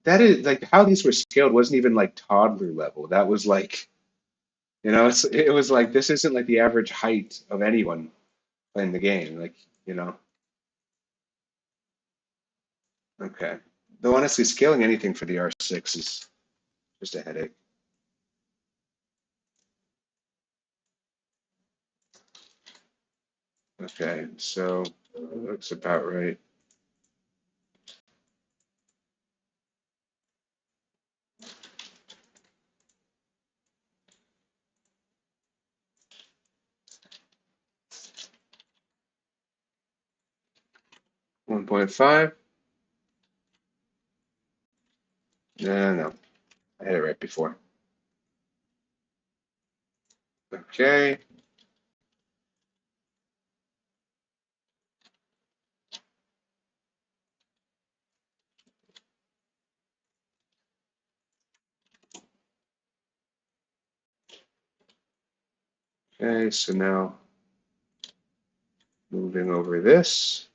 that is like how these were scaled wasn't even like toddler level. That was like, it was like this isn't like the average height of anyone playing the game. Like, you know. Okay. Though honestly, scaling anything for the R6 is just a headache. Okay, so looks about right. One 1.5. No, I had it right before. Okay. Okay, so now moving over this.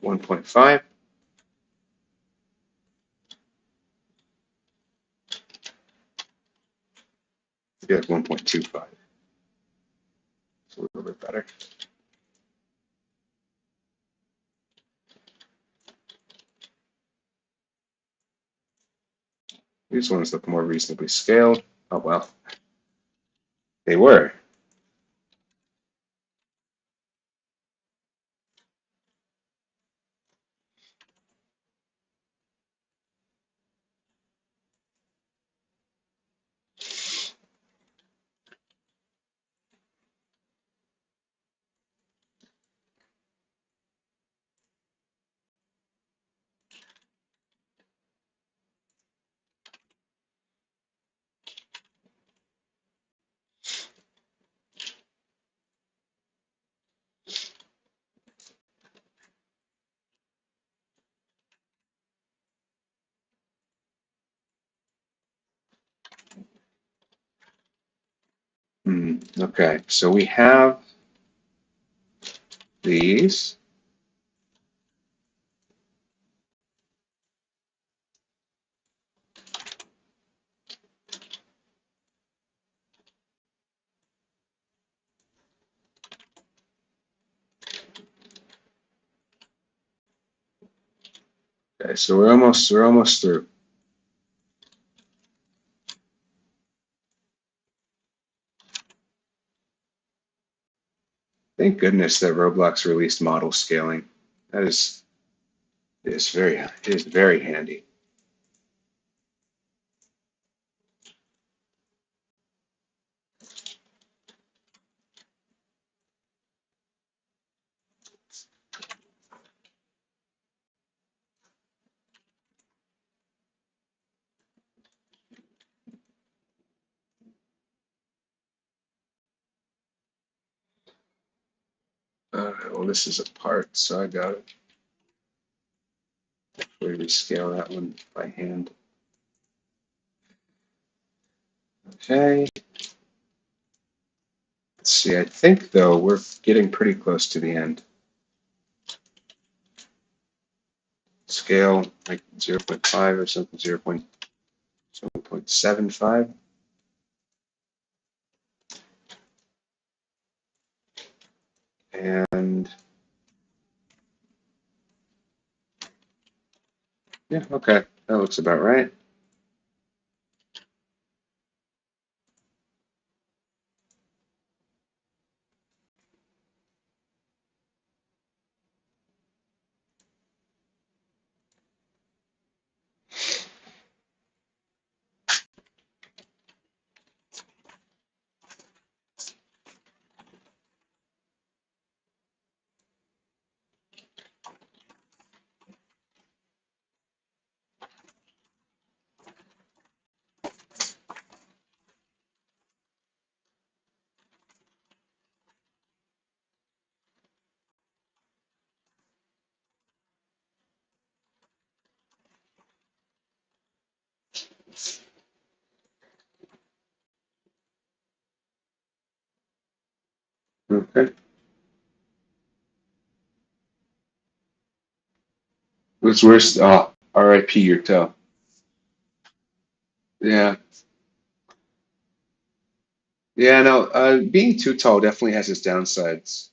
1.5. Yeah, 1.25. It's a little bit better. These ones look more reasonably scaled. Oh, well, they were. Okay, so we have these. Okay, so we're almost through. Thank goodness that Roblox released model scaling. That is very handy. Well, this is a part, so I got it. We rescale that one by hand. Okay. Let's see. I think though we're getting pretty close to the end. Scale like 0.5 or something, 0.75. And yeah, okay, that looks about right. Okay. What's worse? Oh, RIP your toe. Yeah. Yeah, no, being too tall definitely has its downsides.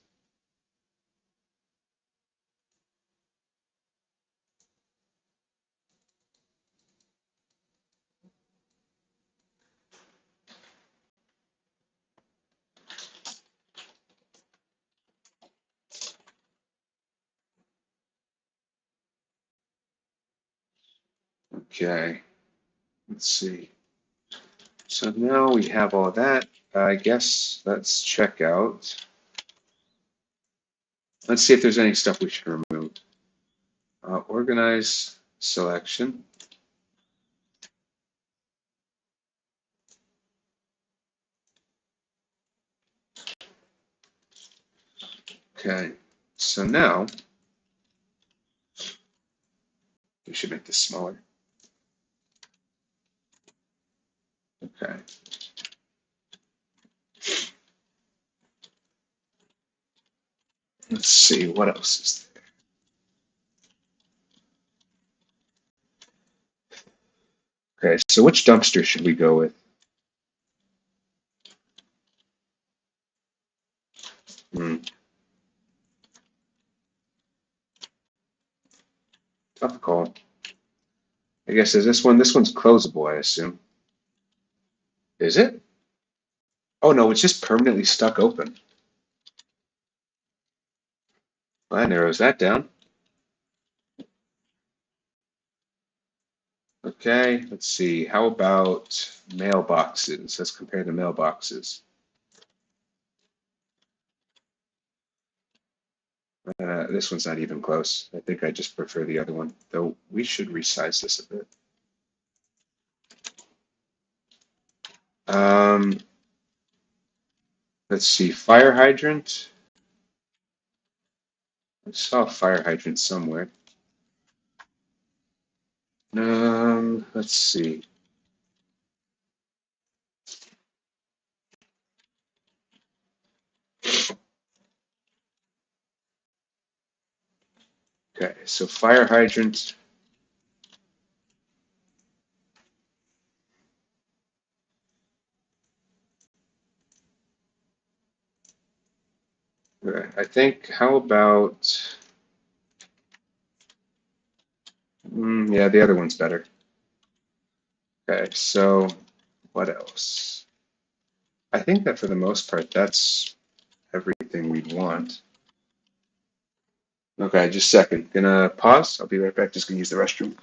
Okay, let's see. So now we have all that. I guess let's check out. Let's see if there's any stuff we should remove. Organize selection. Okay, so now we should make this smaller. Okay. Let's see, what else is there? Okay, so which dumpster should we go with? Hmm, tough call. I guess is this one? This one's closable, I assume. Is it? Oh no, it's just permanently stuck open. Well, that narrows that down. Okay, let's see. How about mailboxes? Let's compare the mailboxes. This one's not even close. I think I just prefer the other one, though we should resize this a bit. Um, let's see, fire hydrant. I saw a fire hydrant somewhere. Let's see. Okay, so fire hydrant. I think, how about, yeah, the other one's better. Okay, so what else? I think that for the most part, that's everything we'd want. Okay, just a second. Gonna pause. I'll be right back. Just gonna use the restroom.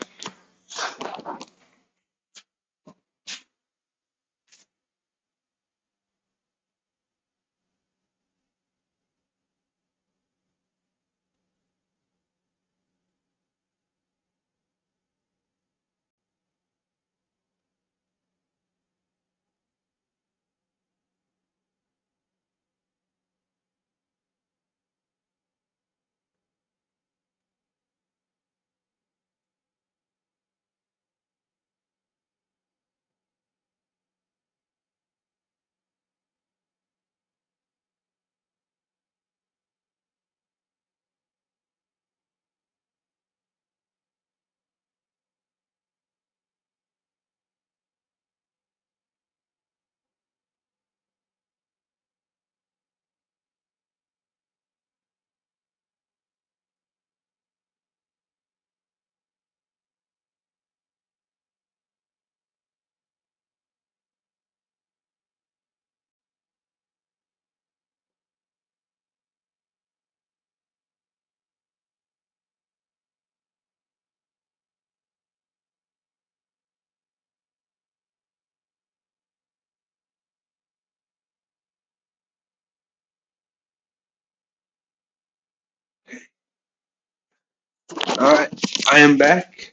All right, I am back.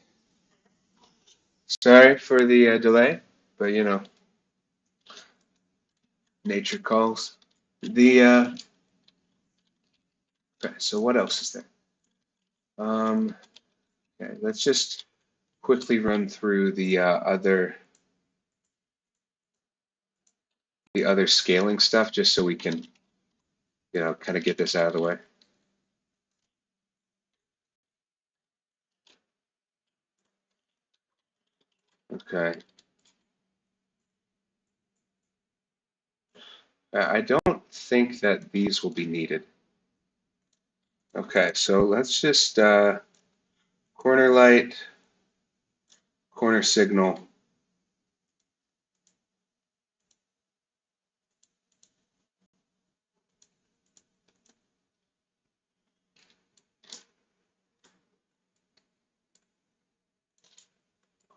Sorry for the delay, but you know, nature calls. The okay, so what else is there? Okay, let's just quickly run through the other scaling stuff, just so we can, you know, kind of get this out of the way. Okay. I don't think that these will be needed. Okay, so let's just corner light, corner signal.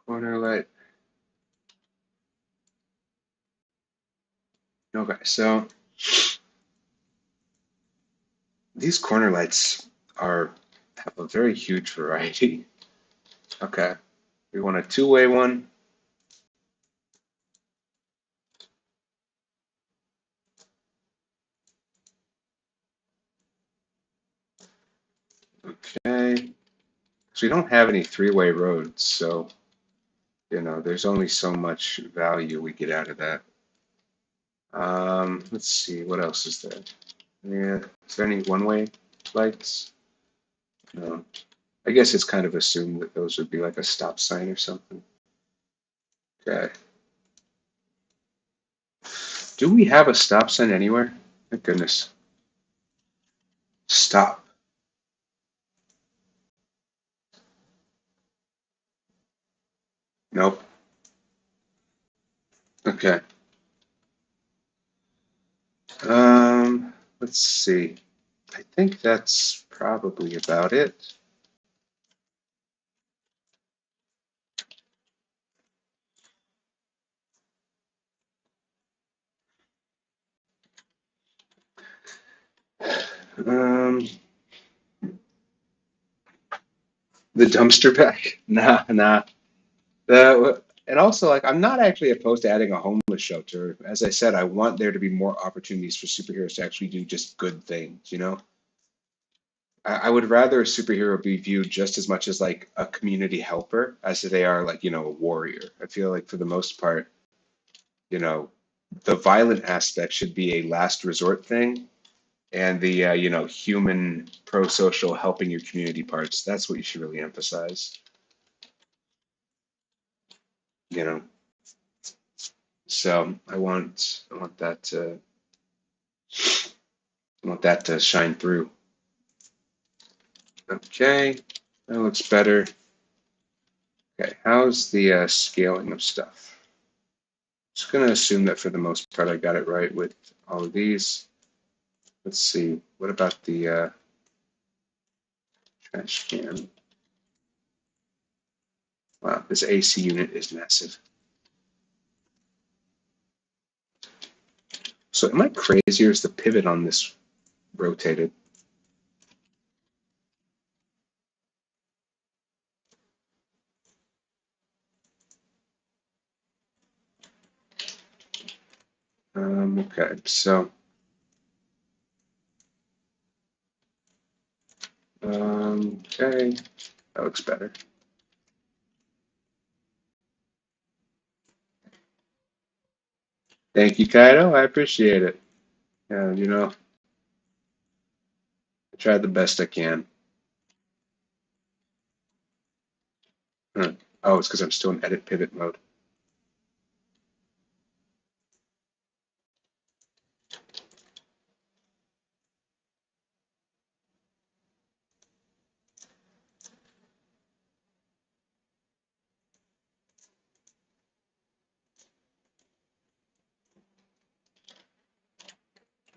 Corner Okay, so these corner lights have a very huge variety. Okay, we want a two-way one. Okay, so we don't have any three-way roads, so there's only so much value we get out of that. Let's see, what else is there? Yeah, is there any one-way lights? No. I guess it's kind of assumed that those would be like a stop sign or something. Okay. Do we have a stop sign anywhere? Thank goodness. Stop. Nope. Okay. Let's see. I think that's probably about it. Um, the dumpster bag. Nah, nah. And also, like, I'm not actually opposed to adding a homeless shelter. As I said, I want there to be more opportunities for superheroes to actually do just good things. I would rather a superhero be viewed just as much as like a community helper as they are like, a warrior. I feel like for the most part, you know, the violent aspect should be a last resort thing, and the human pro-social helping your community parts, that's what you should really emphasize. You know, so I want that to shine through. Okay, that looks better. Okay, how's the scaling of stuff? Just gonna assume that for the most part I got it right with all of these. Let's see, what about the trash can? Wow, this AC unit is massive. So am I crazy or is the pivot on this rotated? Okay, so okay, that looks better. Thank you, Kaido. I appreciate it. Yeah, I tried the best I can. Huh. Oh, it's because I'm still in edit pivot mode.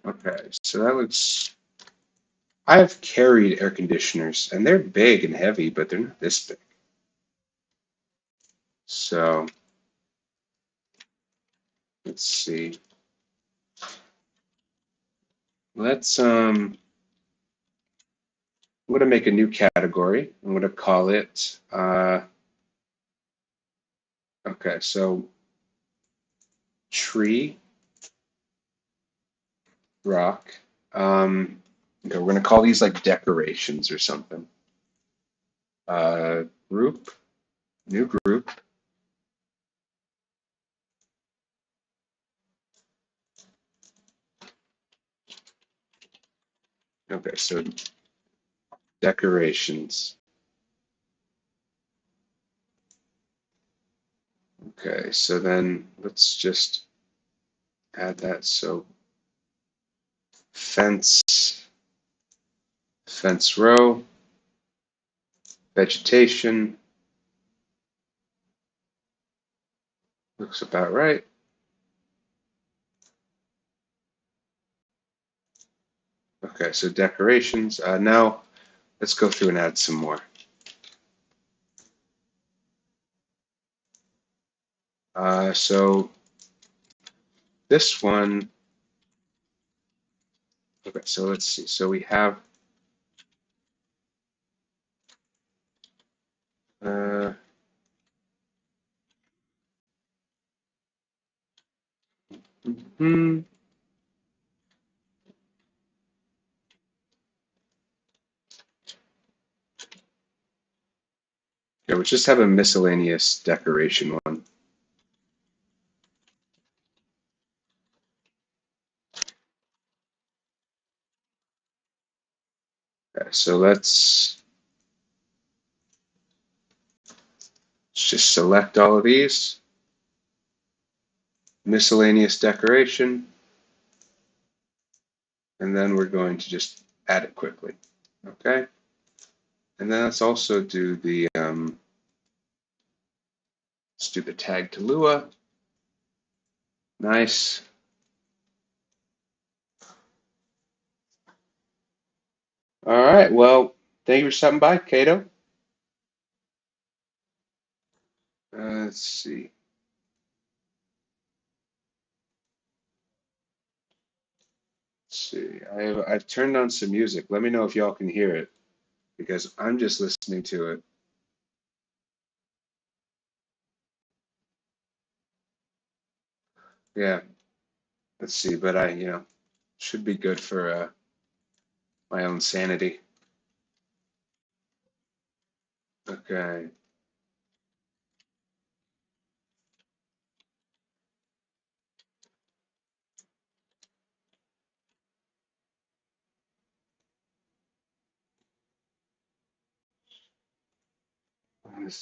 Okay, so that looks. I've carried air conditioners, and they're big and heavy, but they're not this big. So let's see. Let's I'm gonna make a new category. I'm gonna call it okay, so tree, rock. Okay, we're gonna call these like decorations or something. Group, new group. Okay, so decorations. Okay, so then let's just add that. So fence, fence row, vegetation. Looks about right. Okay, so decorations. Now let's go through and add some more. So this one, Okay, so let's see. So we have uh, hmm, yeah, we just have a miscellaneous decoration one. Okay, so let's just select all of these. Miscellaneous decoration, and then we're going to just add it quickly. Okay, and then let's also do the let's do the tag to Lua. Nice. All right. Well, thank you for stopping by, Kato. Let's see. Let's see. I've turned on some music. Let me know if y'all can hear it because I'm just listening to it. Yeah. Let's see. But should be good for my own sanity. Okay. Let's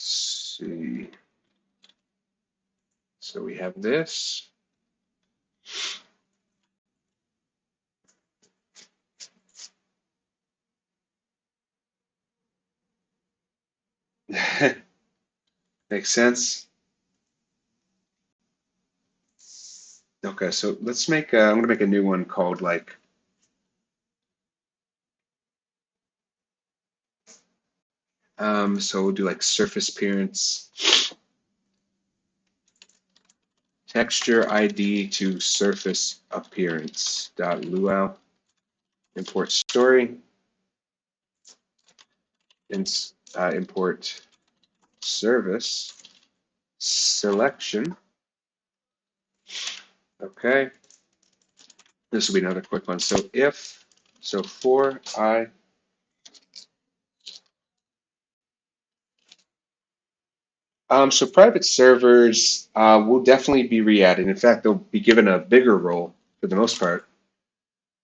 see. So we have this. Makes sense. Okay, so let's make I'm gonna make a new one called like so we'll do like surface appearance, texture ID to surface appearance dot luau, import story, import service selection. Okay, this will be another quick one. So if so for I so private servers will definitely be re-added. In fact, they'll be given a bigger role for the most part.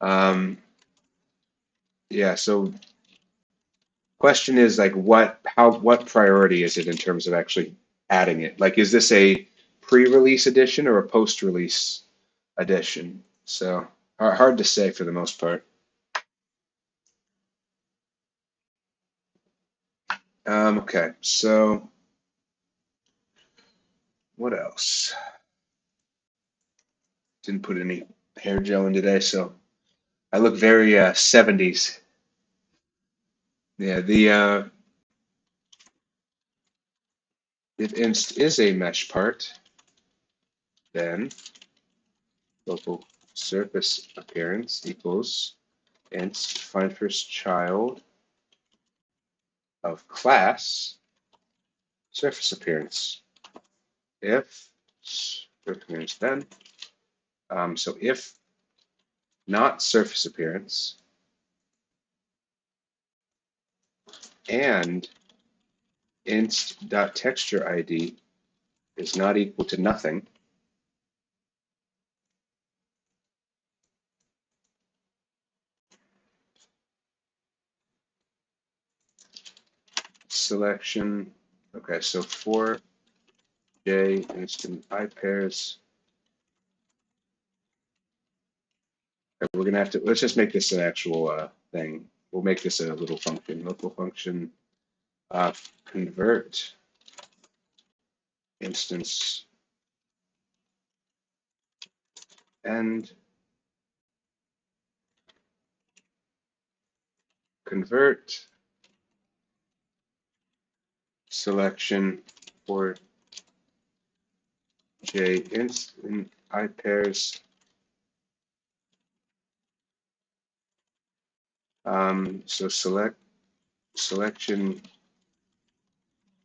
Um, yeah, so question is like what priority is it in terms of actually adding it? Like is this a pre-release edition or a post-release edition? So hard to say for the most part. Okay, so what else? Didn't put any hair gel in today, so I look very 70s. Yeah, the if inst is a mesh part, then local surface appearance equals inst find first child of class surface appearance. If surface appearance then, so if not surface appearance and inst.texture ID is not equal to nothing, selection, okay, so for J instant I pairs, we're gonna have to, let's just make this an actual thing. We'll make this a little function, local function, convert instance and convert selection for J instant I pairs So selection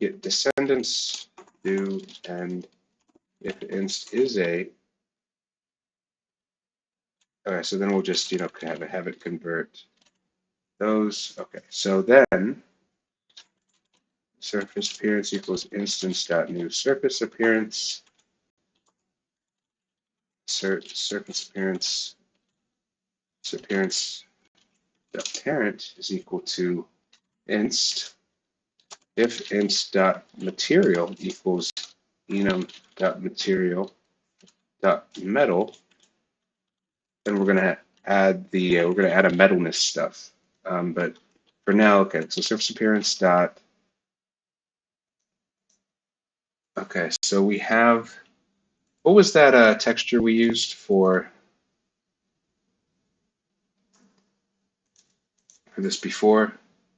get descendants do, and if inst is a, okay, so then we'll just have it convert those. Okay, so then surface appearance equals instance.new surface appearance. Surface appearance parent is equal to inst if inst.material equals enum.material.metal, then we're gonna add a metalness stuff. But for now, okay, so surface appearance dot. Okay, so we have, what was that texture we used for this before?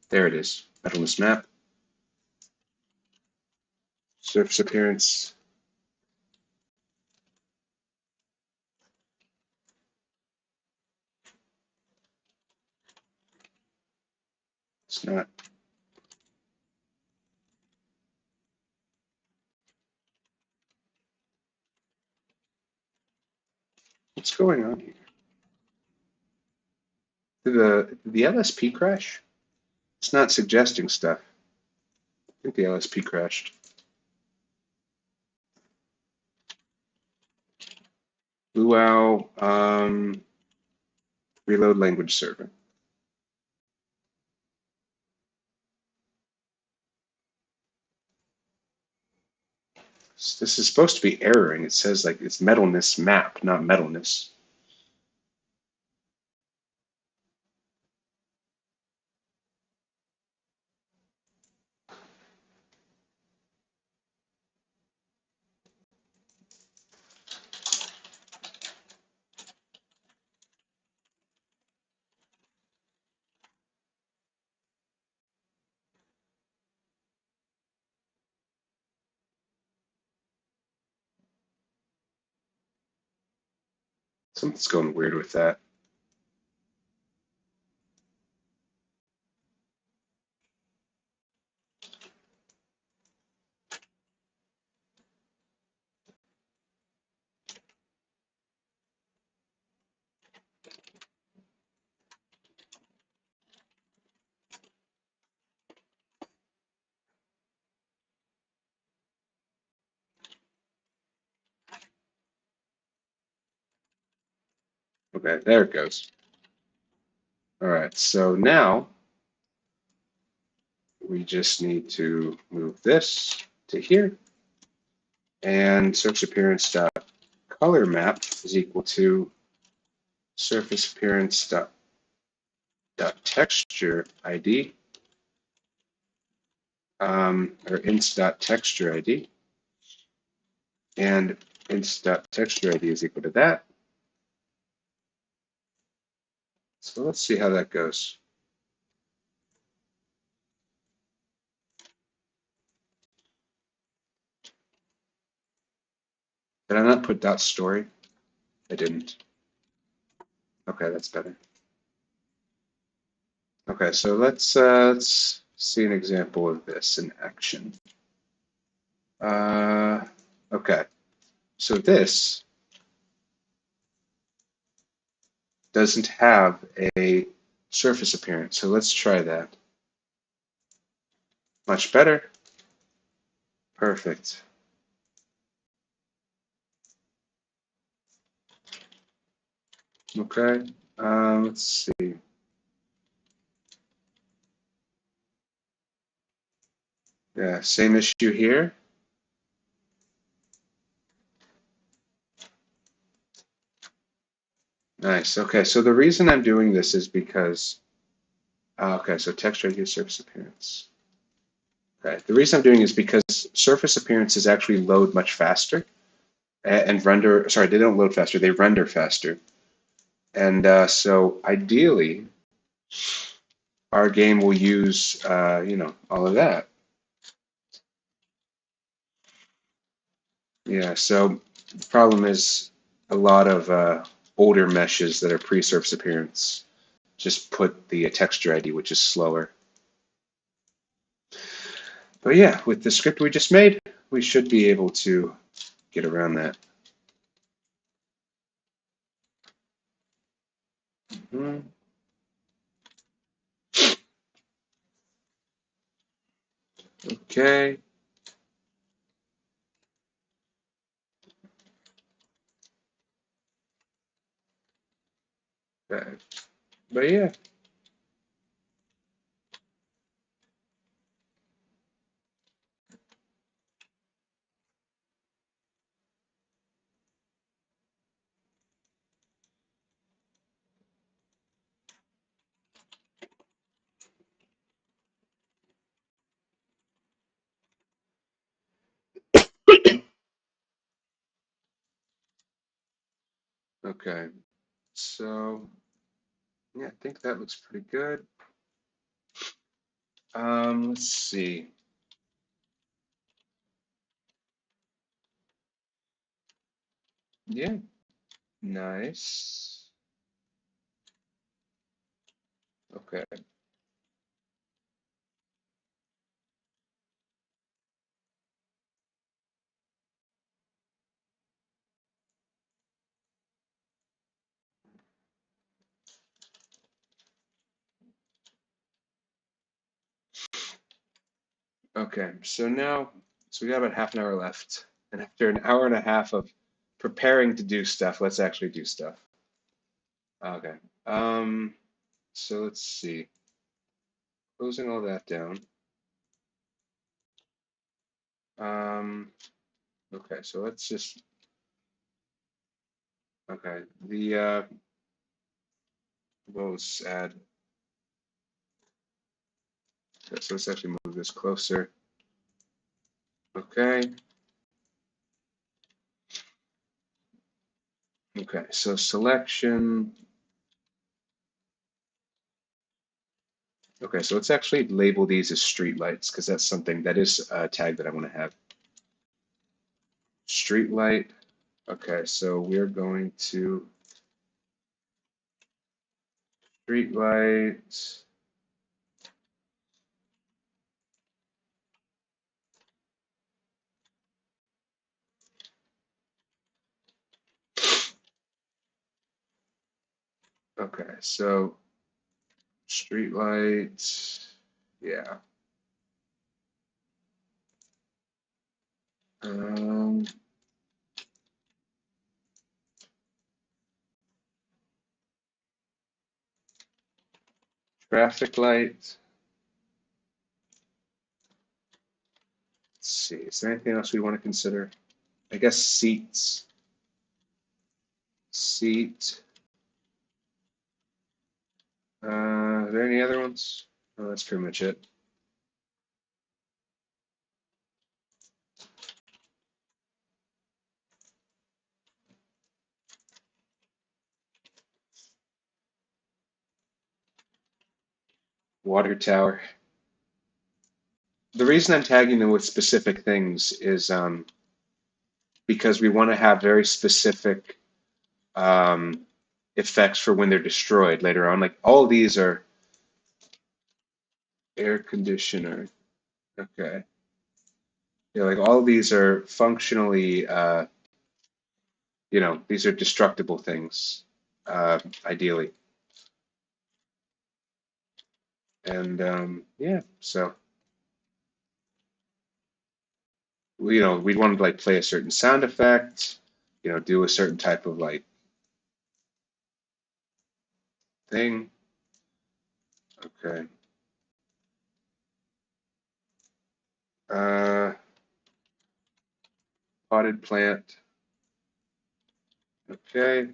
There it is, metalness map. Surface appearance. It's not. What's going on here? Did the LSP crash? It's not suggesting stuff. I think the LSP crashed. Luau, reload language server. This is supposed to be erroring. It says like it's metalness map, not metalness. Something's going weird with that. Okay, there it goes. All right, so now we just need to move this to here, and surface appearance dot color map is equal to surface appearance dot texture ID, or inst dot texture ID, and inst dot texture ID is equal to that. So let's see how that goes. Did I not put dot story? I didn't. Okay, that's better. Okay, so let's see an example of this in action. Okay, so this doesn't have a surface appearance, so let's try that. Much better. Perfect. Okay, let's see. Yeah, same issue here. Nice. Okay, so the reason I'm doing this is because, okay, so texture ID surface appearance. Okay, the reason I'm doing is because surface appearances actually load much faster and render, sorry, they don't load faster, they render faster. And so ideally, our game will use, all of that. Yeah, so the problem is a lot of older meshes that are pre-surface appearance just put the texture ID, which is slower. But yeah, with the script we just made, we should be able to get around that. Mm-hmm. Okay. But yeah. Okay. So yeah, I think that looks pretty good. Let's see. Yeah, nice. Okay. Okay. So we got about half an hour left. And after an hour and a half of preparing to do stuff, let's actually do stuff. Okay. Um, so let's see. Closing all that down. Um, okay, so let's just okay. We'll just add okay, so let's actually move this closer. Okay. Okay, so selection. Okay, so let's actually label these as street lights because that's something that is a tag that I want to have. Street light. Okay, so we're going to street light. Okay, so street light. Yeah. Um, traffic light. Let's see. Is there anything else we want to consider? I guess seats. Seat. Are there any other ones? Oh, that's pretty much it. Water tower. The reason I'm tagging them with specific things is because we want to have very specific um, effects for when they're destroyed later on. Like all these are air conditioner. Okay. Yeah, like all these are functionally, these are destructible things, ideally. And yeah, so we'd want to like play a certain sound effect, do a certain type of like thing. Okay. Uh, potted plant. Okay.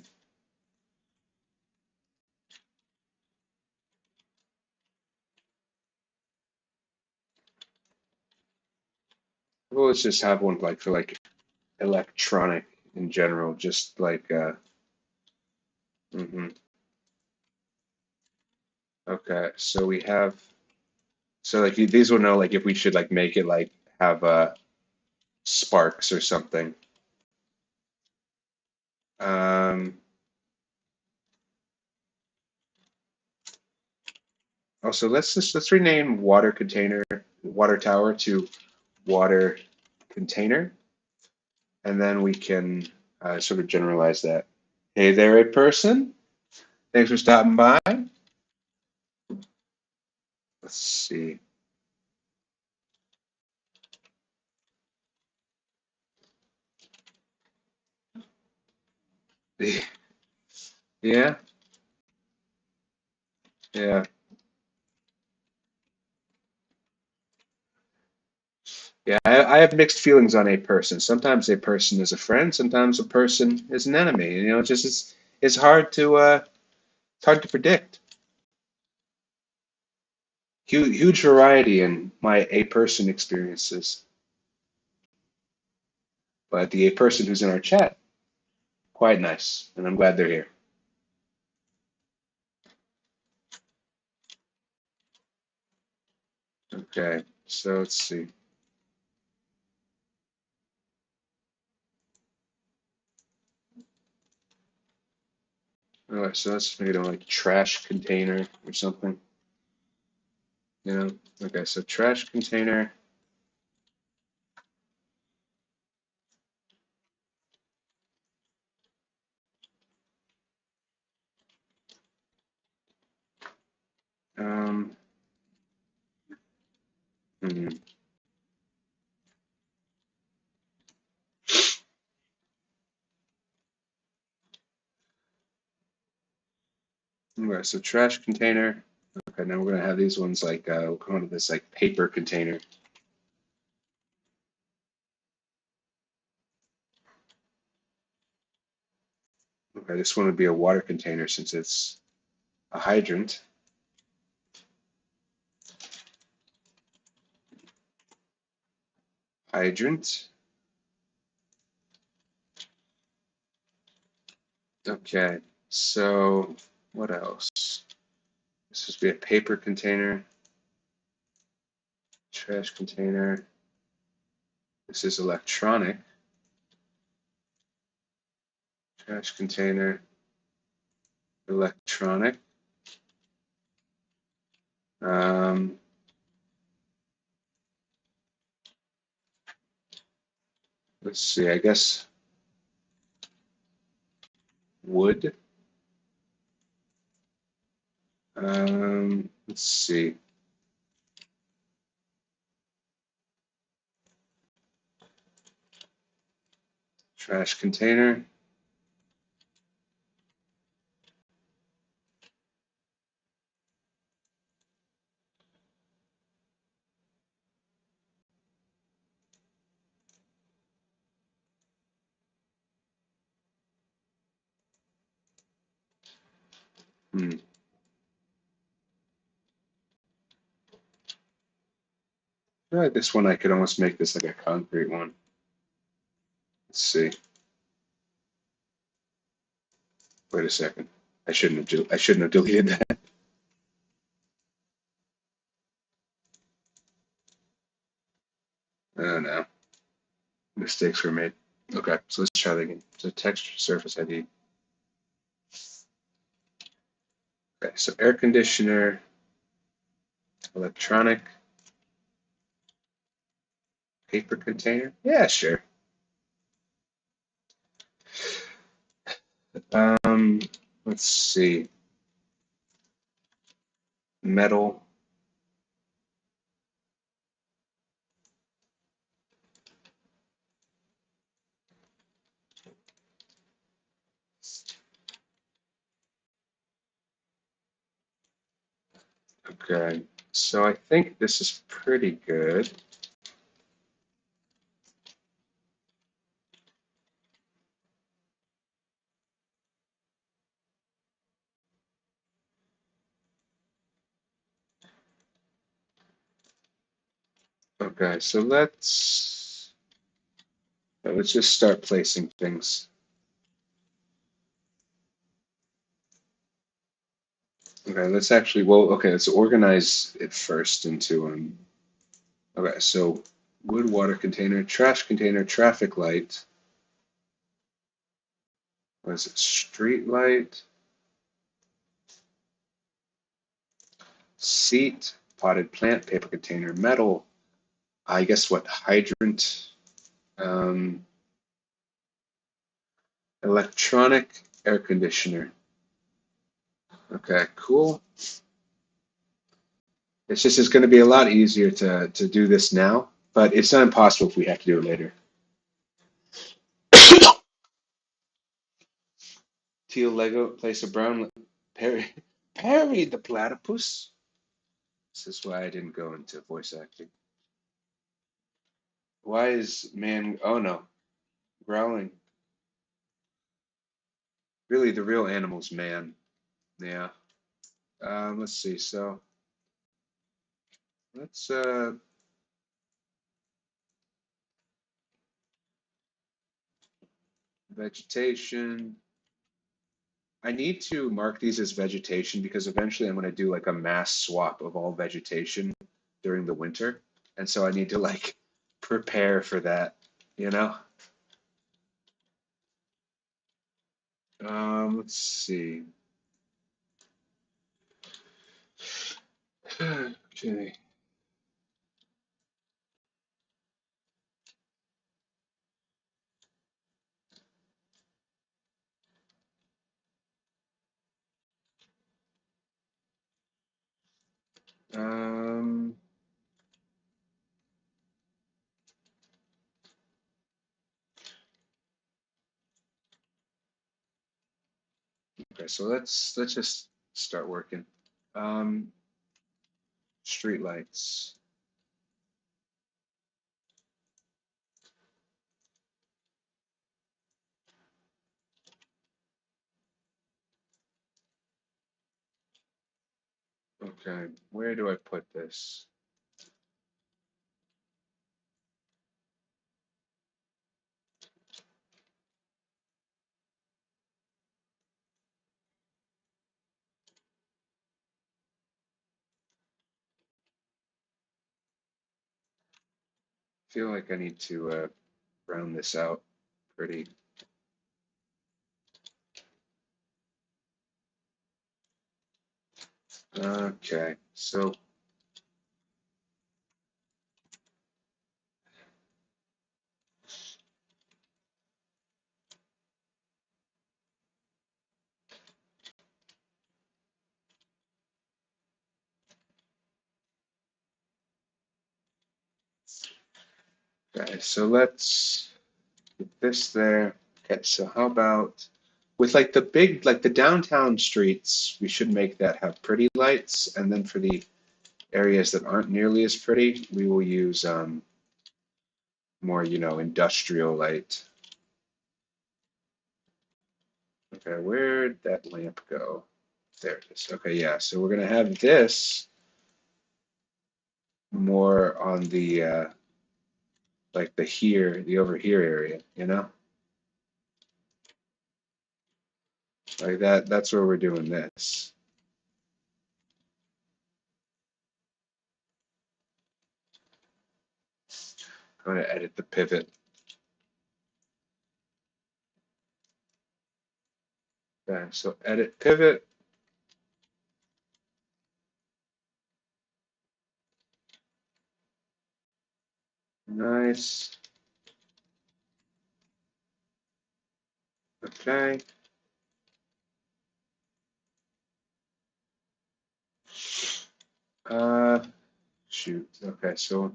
Well, let's just have one like for like electronic in general, just like mhm. Okay. So we have so like these will know like if we should like make it like have sparks or something. Um, Also, let's rename water tower to water container, and then we can sort of generalize that. Hey there, a person. Thanks for stopping by. Let's see. Yeah, yeah, yeah. I have mixed feelings on a person. Sometimes a person is a friend. Sometimes a person is an enemy. You know, it's hard to predict. Huge variety in my a person experiences, but the a person who's in our chat, quite nice, and I'm glad they're here. Okay, so let's see. All right, so let's make it like trash container or something. You know, okay, so trash container. Um, hmm. Okay, so trash container. Okay, now we're gonna have these ones like we'll come up with this like paper container. Okay, this one would be a water container since it's a hydrant. Hydrant. Okay, so what else? This would be a paper container, trash container. This is electronic, trash container, electronic. Um, let's see, I guess wood. Let's see. Trash container. Hmm. I feel like this one I could almost make this like a concrete one. Let's see. Wait a second. I shouldn't have deleted that. Oh no. Mistakes were made. Okay, so let's try that again. So texture surface ID. Okay, so air conditioner, electronic, paper container. Yeah, sure. Um, let's see. Metal. Okay, so I think this is pretty good. Okay, so let's just start placing things. Okay, let's organize it first into okay, so wood, water container, trash container, traffic light. What is it? Street light. seat, potted plant, paper container, metal. I guess what, hydrant, um, electronic air conditioner. Okay, cool. It's just it's going to be a lot easier to do this now, but it's not impossible if we have to do it later. Teal Lego place a brown Perry Perry the platypus. This is why I didn't go into voice acting. Why is man? Oh no, growling. Really, the real animal's man. Yeah. Let's see. So let's vegetation. I need to mark these as vegetation because eventually I'm going to do like a mass swap of all vegetation during the winter. And so I need to like prepare for that, you know? Let's see. Okay. Um, okay, so let's just start working. Um, street lights. Okay, where do I put this? I feel like I need to round this out pretty. Okay, so okay, so let's put this there. Okay, so how about with like the big, like the downtown streets, we should make that have pretty lights, and then for the areas that aren't nearly as pretty, we will use more, industrial light. Okay, where'd that lamp go? There it is. Okay, yeah. So we're gonna have this more on the like the over here area, like that. That's where we're doing this. I'm gonna edit the pivot. Okay, so edit pivot. Nice. Okay. Uh, shoot. Okay, so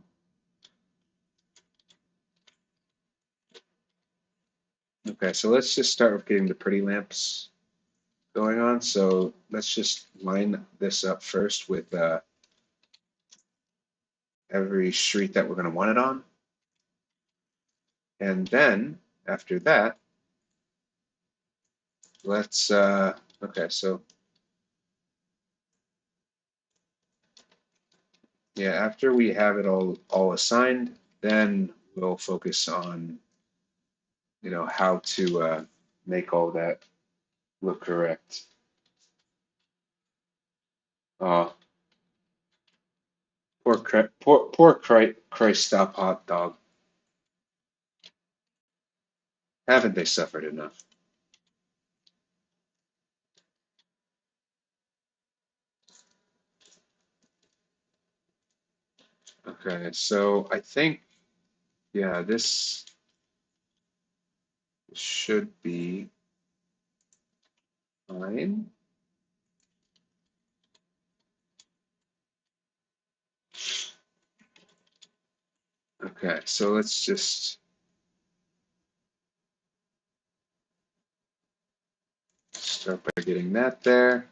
let's just start with getting the pretty lamps going on. So let's just line this up first with every street that we're going to want it on. And then after that, let's, okay, so yeah, after we have it all assigned, then we'll focus on, how to make all that look correct. Oh, poor Christ stop hot dog. Haven't they suffered enough? Okay, so I think, yeah, this should be fine. Okay, so let's just start by getting that there.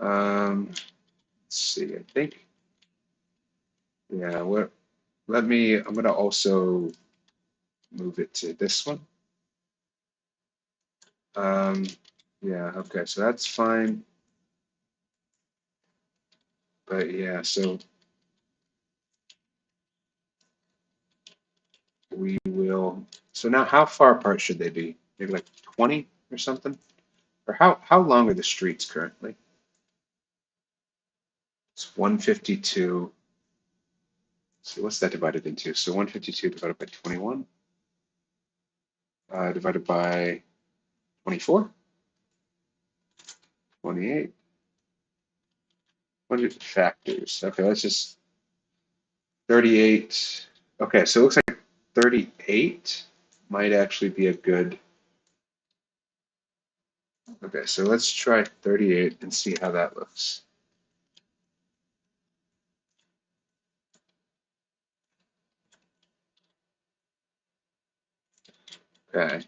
Let's see, I think, yeah, I'm gonna also move it to this one. Um, yeah, okay, so that's fine. But yeah, so we will, so now how far apart should they be? Maybe like 20 or something? Or how long are the streets currently? It's 152. So what's that divided into? So 152 divided by 21, divided by 24, 28. 100 factors. Okay, let's just 38. Okay, so it looks like 38 might actually be a good. Okay, so let's try 38 and see how that looks. Okay.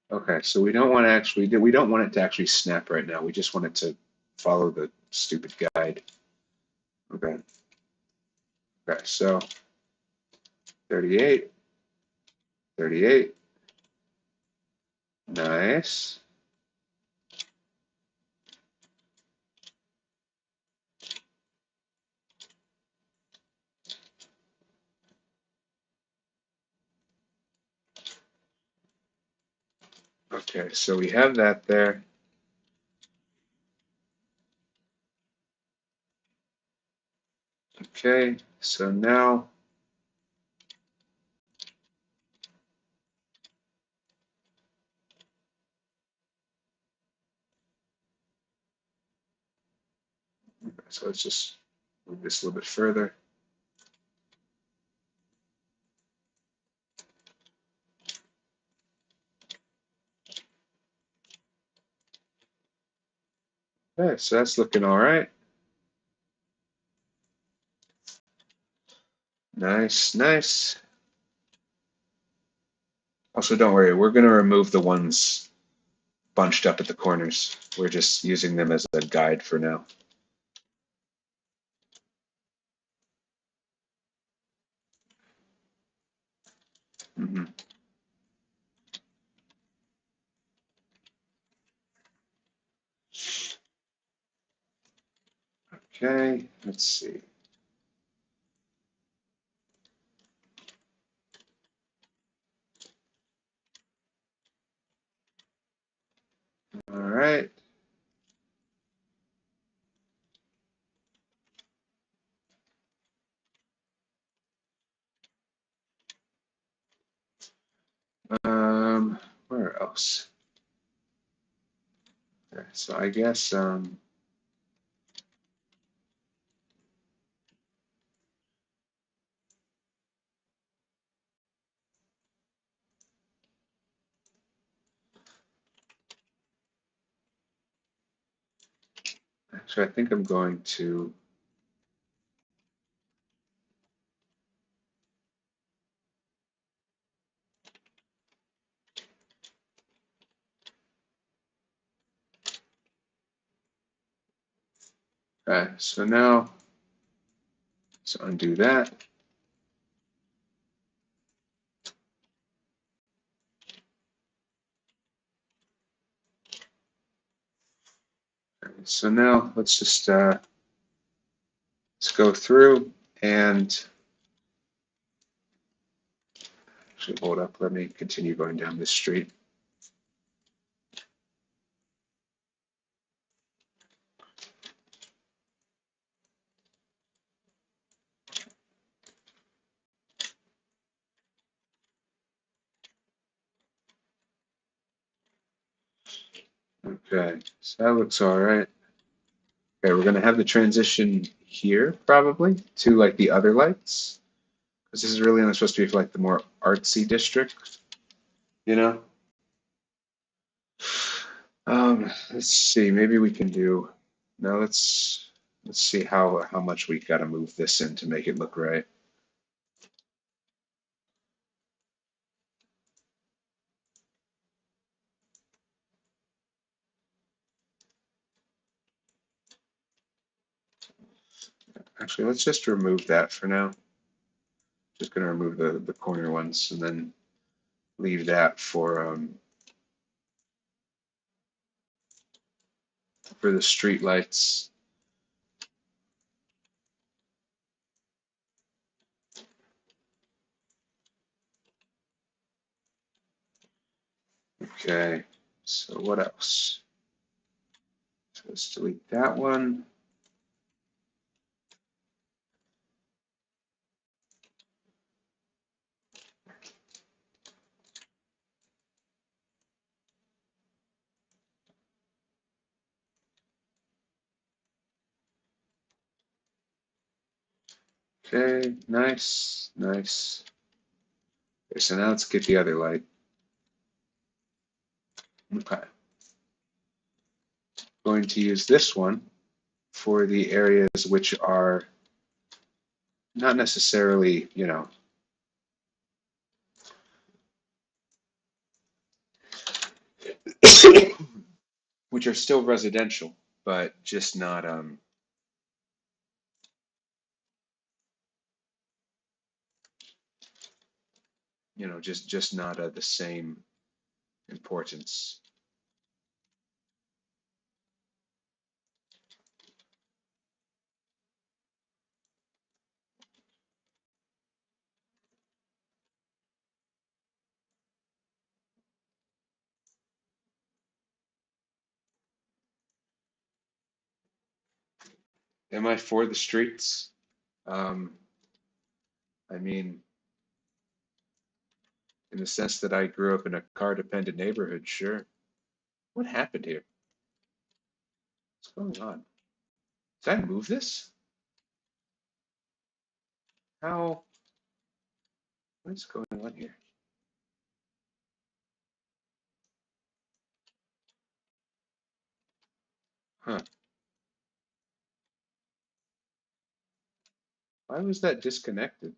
Okay, so we don't want it to actually snap right now. We just want it to follow the stupid guide. Okay. Okay, so 38, 38. Nice. Okay, so we have that there. Okay, so now so let's just move this a little bit further. Okay, so that's looking all right. Nice, nice. Also, don't worry, we're going to remove the ones bunched up at the corners. We're just using them as a guide for now. Mm-hmm. Okay, let's see. All right. Where else? Okay, so I guess actually I think I'm going to okay, so now let's undo that. Okay, so now let's just let's go through and actually hold up. Let me continue going down this street. Okay, so that looks all right. Okay, we're gonna have the transition here probably to like the other lights. Because this is really only supposed to be for like the more artsy district, you know? Let's see, maybe we can do, no, let's see how much we gotta move this in to make it look right. Actually, let's just remove that for now. Just gonna remove the corner ones and then leave that for the street lights. Okay, so what else? So let's delete that one. Okay, nice, nice. Okay, so now let's get the other light. Okay. Going to use this one for the areas which are not necessarily, which are still residential, but just not, just not the same importance. Am I for the streets? Um, I mean, in the sense that I grew up in a car-dependent neighborhood, sure. What happened here? What's going on? Did I move this? How? What's going on here? Huh. Why was that disconnected?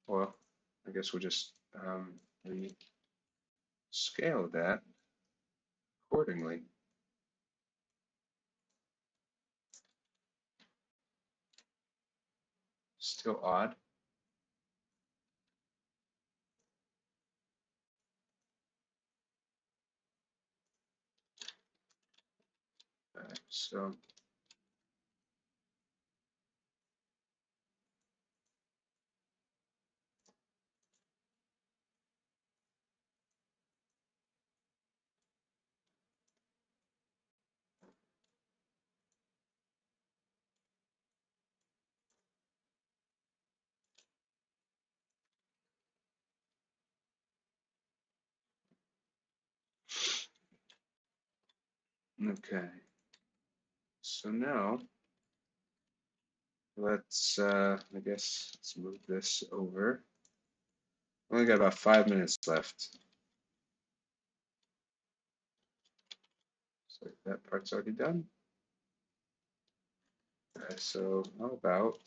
Well, I guess we'll just rescale that accordingly. Still odd. So, okay. So now I guess let's move this over. Only got about 5 minutes left. So that part's already done. Okay, so how about,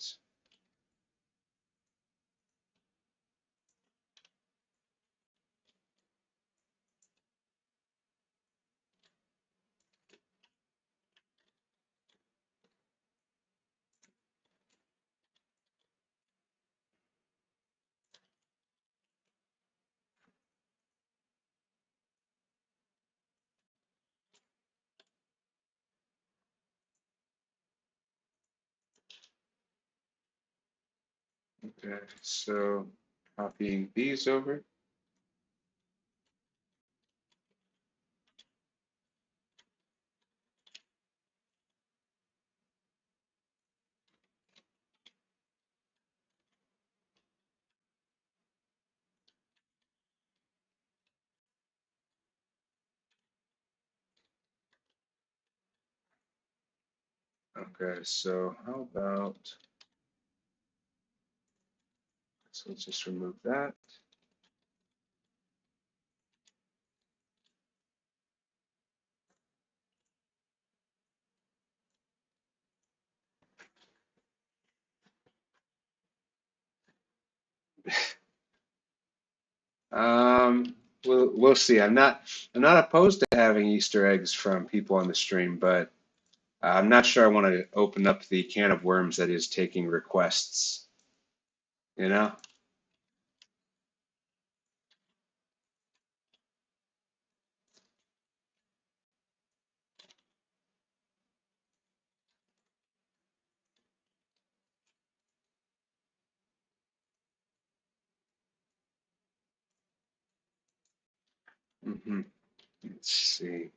okay, so copying these over. Okay, so how about, so let's just remove that. We'll see. I'm not opposed to having Easter eggs from people on the stream, but I'm not sure I want to open up the can of worms that is taking requests. You know? hmm Let's see.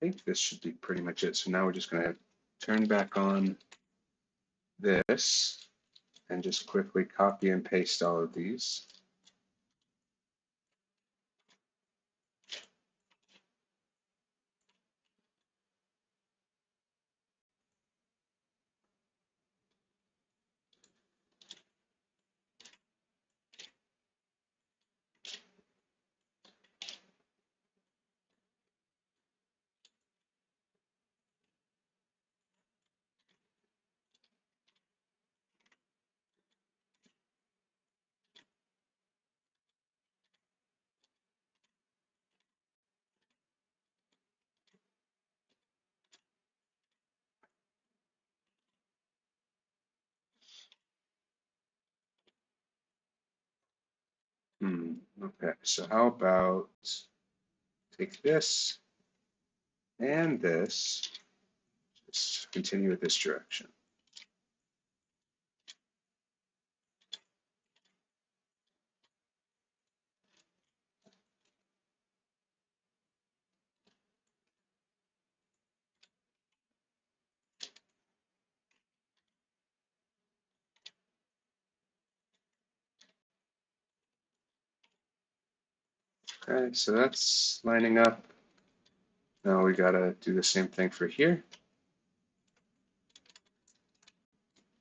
I think this should be pretty much it. So now we're just going to turn back on this and just quickly copy and paste all of these. Okay, so how about take this and this, just continue with this direction. Okay, so that's lining up. Now we gotta do the same thing for here,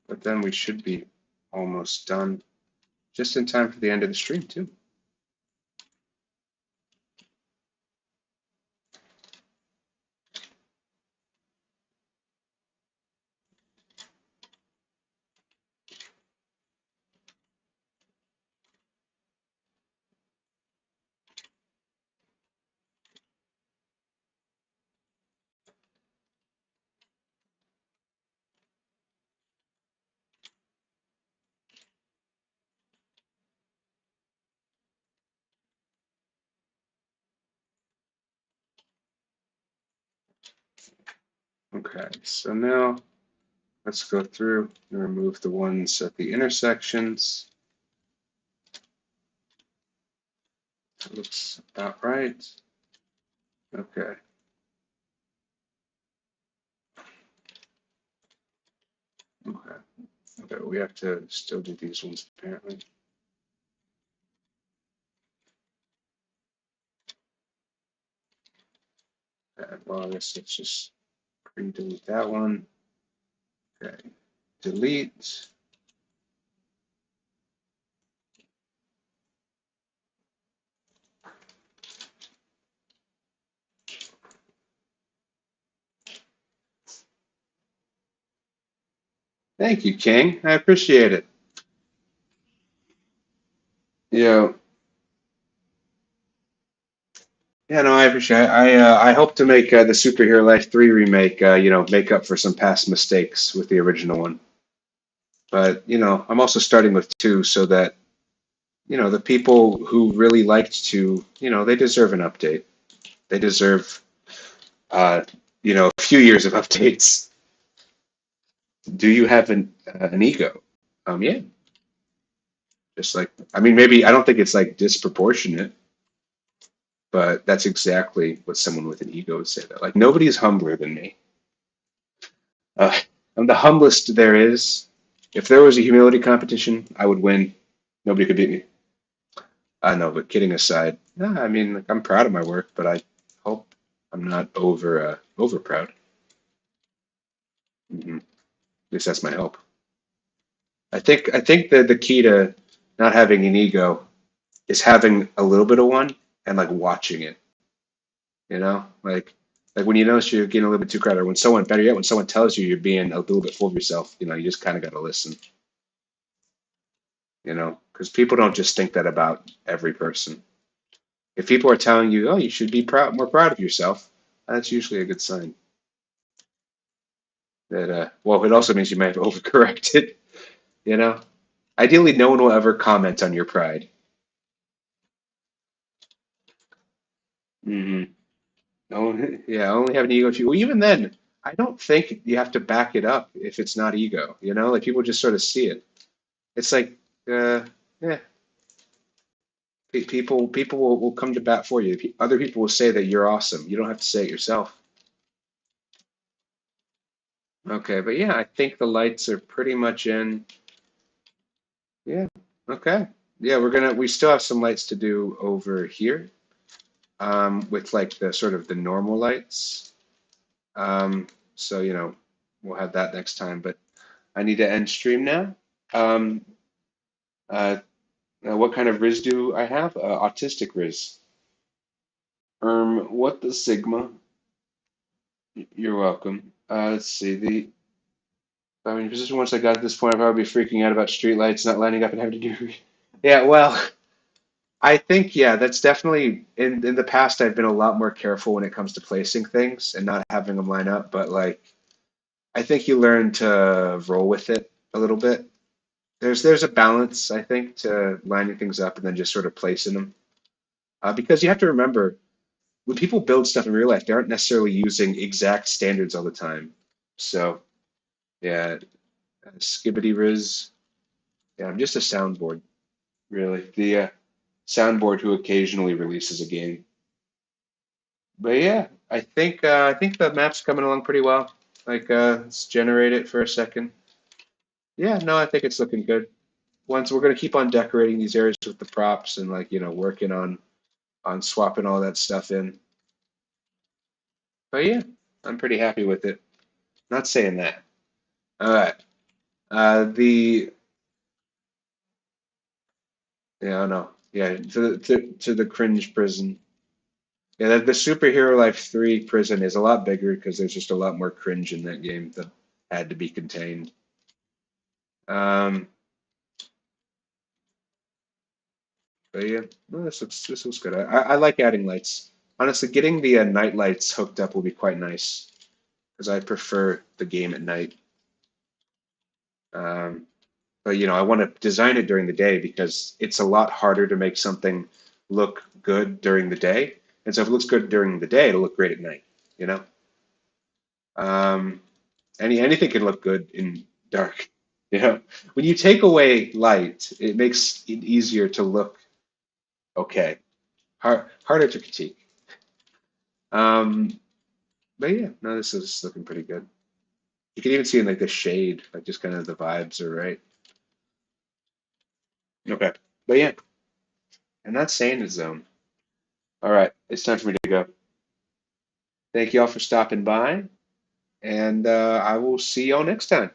but then we should be almost done, just in time for the end of the stream too. Okay, so now let's go through and remove the ones at the intersections. That looks about right. Okay. Okay. Okay, we have to still do these ones apparently. Well, I guess let's just pre-delete that one. Okay. Delete. Thank you, King. I appreciate it. Yeah. Yeah, no, I appreciate it. I hope to make the Superhero Life 3 remake, make up for some past mistakes with the original one. But, I'm also starting with 2 so that, the people who really liked 2, they deserve an update. They deserve, uh, a few years of updates. Do you have an ego? Yeah. Just like, I mean, maybe I don't think it's like disproportionate, but that's exactly what someone with an ego would say. That like nobody is humbler than me. Uh, I'm the humblest there is. If there was a humility competition, I would win. Nobody could beat me. I know, but kidding aside, yeah, I mean, like, I'm proud of my work, but I hope I'm not over proud. Mhm. At least that's my hope. I think the key to not having an ego is having a little bit of one and like watching it, you know? Like when you notice you're getting a little bit too crowded, or when someone, better yet, when someone tells you you're being a little bit full of yourself, you just kind of got to listen, because people don't just think that about every person. If people are telling you, oh, you should be more proud of yourself, that's usually a good sign that, well, it also means you may have overcorrected, you know? Ideally, no one will ever comment on your pride. Hmm. Only, yeah, only have an ego. Well, even then, I don't think you have to back it up if it's not ego, Like people just sort of see it. It's like, yeah, people will come to bat for you. Other people will say that you're awesome. You don't have to say it yourself. Okay, but yeah, I think the lights are pretty much in. Yeah, okay. Yeah, we still have some lights to do over here, with like the sort of the normal lights. So, we'll have that next time, but I need to end stream now. Um, uh, what kind of Riz do I have? Autistic Riz. What the Sigma? You're welcome. Let's see. I mean, just once I got to this point, I'd probably be freaking out about streetlights not lining up and having to do. Yeah, well, I think, yeah, that's definitely in the past. I've been a lot more careful when it comes to placing things and not having them line up. But like, I think you learn to roll with it a little bit. There's a balance, I think, to lining things up and then just sort of placing them. Because you have to remember, when people build stuff in real life, they aren't necessarily using exact standards all the time. So yeah, skibbity riz. Yeah, I'm just a soundboard, really. The soundboard who occasionally releases a game. But yeah, I think the map's coming along pretty well. Like, let's generate it for a second. Yeah, no, I think it's looking good. Once we're gonna keep on decorating these areas with the props and like working on swapping all that stuff in. But yeah, I'm pretty happy with it. Not saying that. All right. The Yeah, I know. Yeah, to the cringe prison. Yeah, the Superhero Life 3 prison is a lot bigger because there's just a lot more cringe in that game that had to be contained. Um, but yeah, no, this looks good. I like adding lights. Honestly, getting the night lights hooked up will be quite nice because I prefer the game at night. Um, but I want to design it during the day because it's a lot harder to make something look good during the day. And so if it looks good during the day, it'll look great at night, you know? Um, anything can look good in dark. When you take away light, it makes it easier to look okay. Harder to critique. Um, but yeah, no, this is looking pretty good. You can even see in like the shade, like just kind of the vibes are right. Okay. But yeah, and that's Sand Zone. All right, it's time for me to go. Thank you all for stopping by, and I will see y'all next time.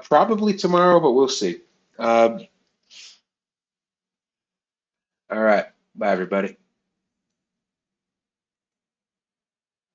Probably tomorrow, but we'll see. All right. Bye, everybody.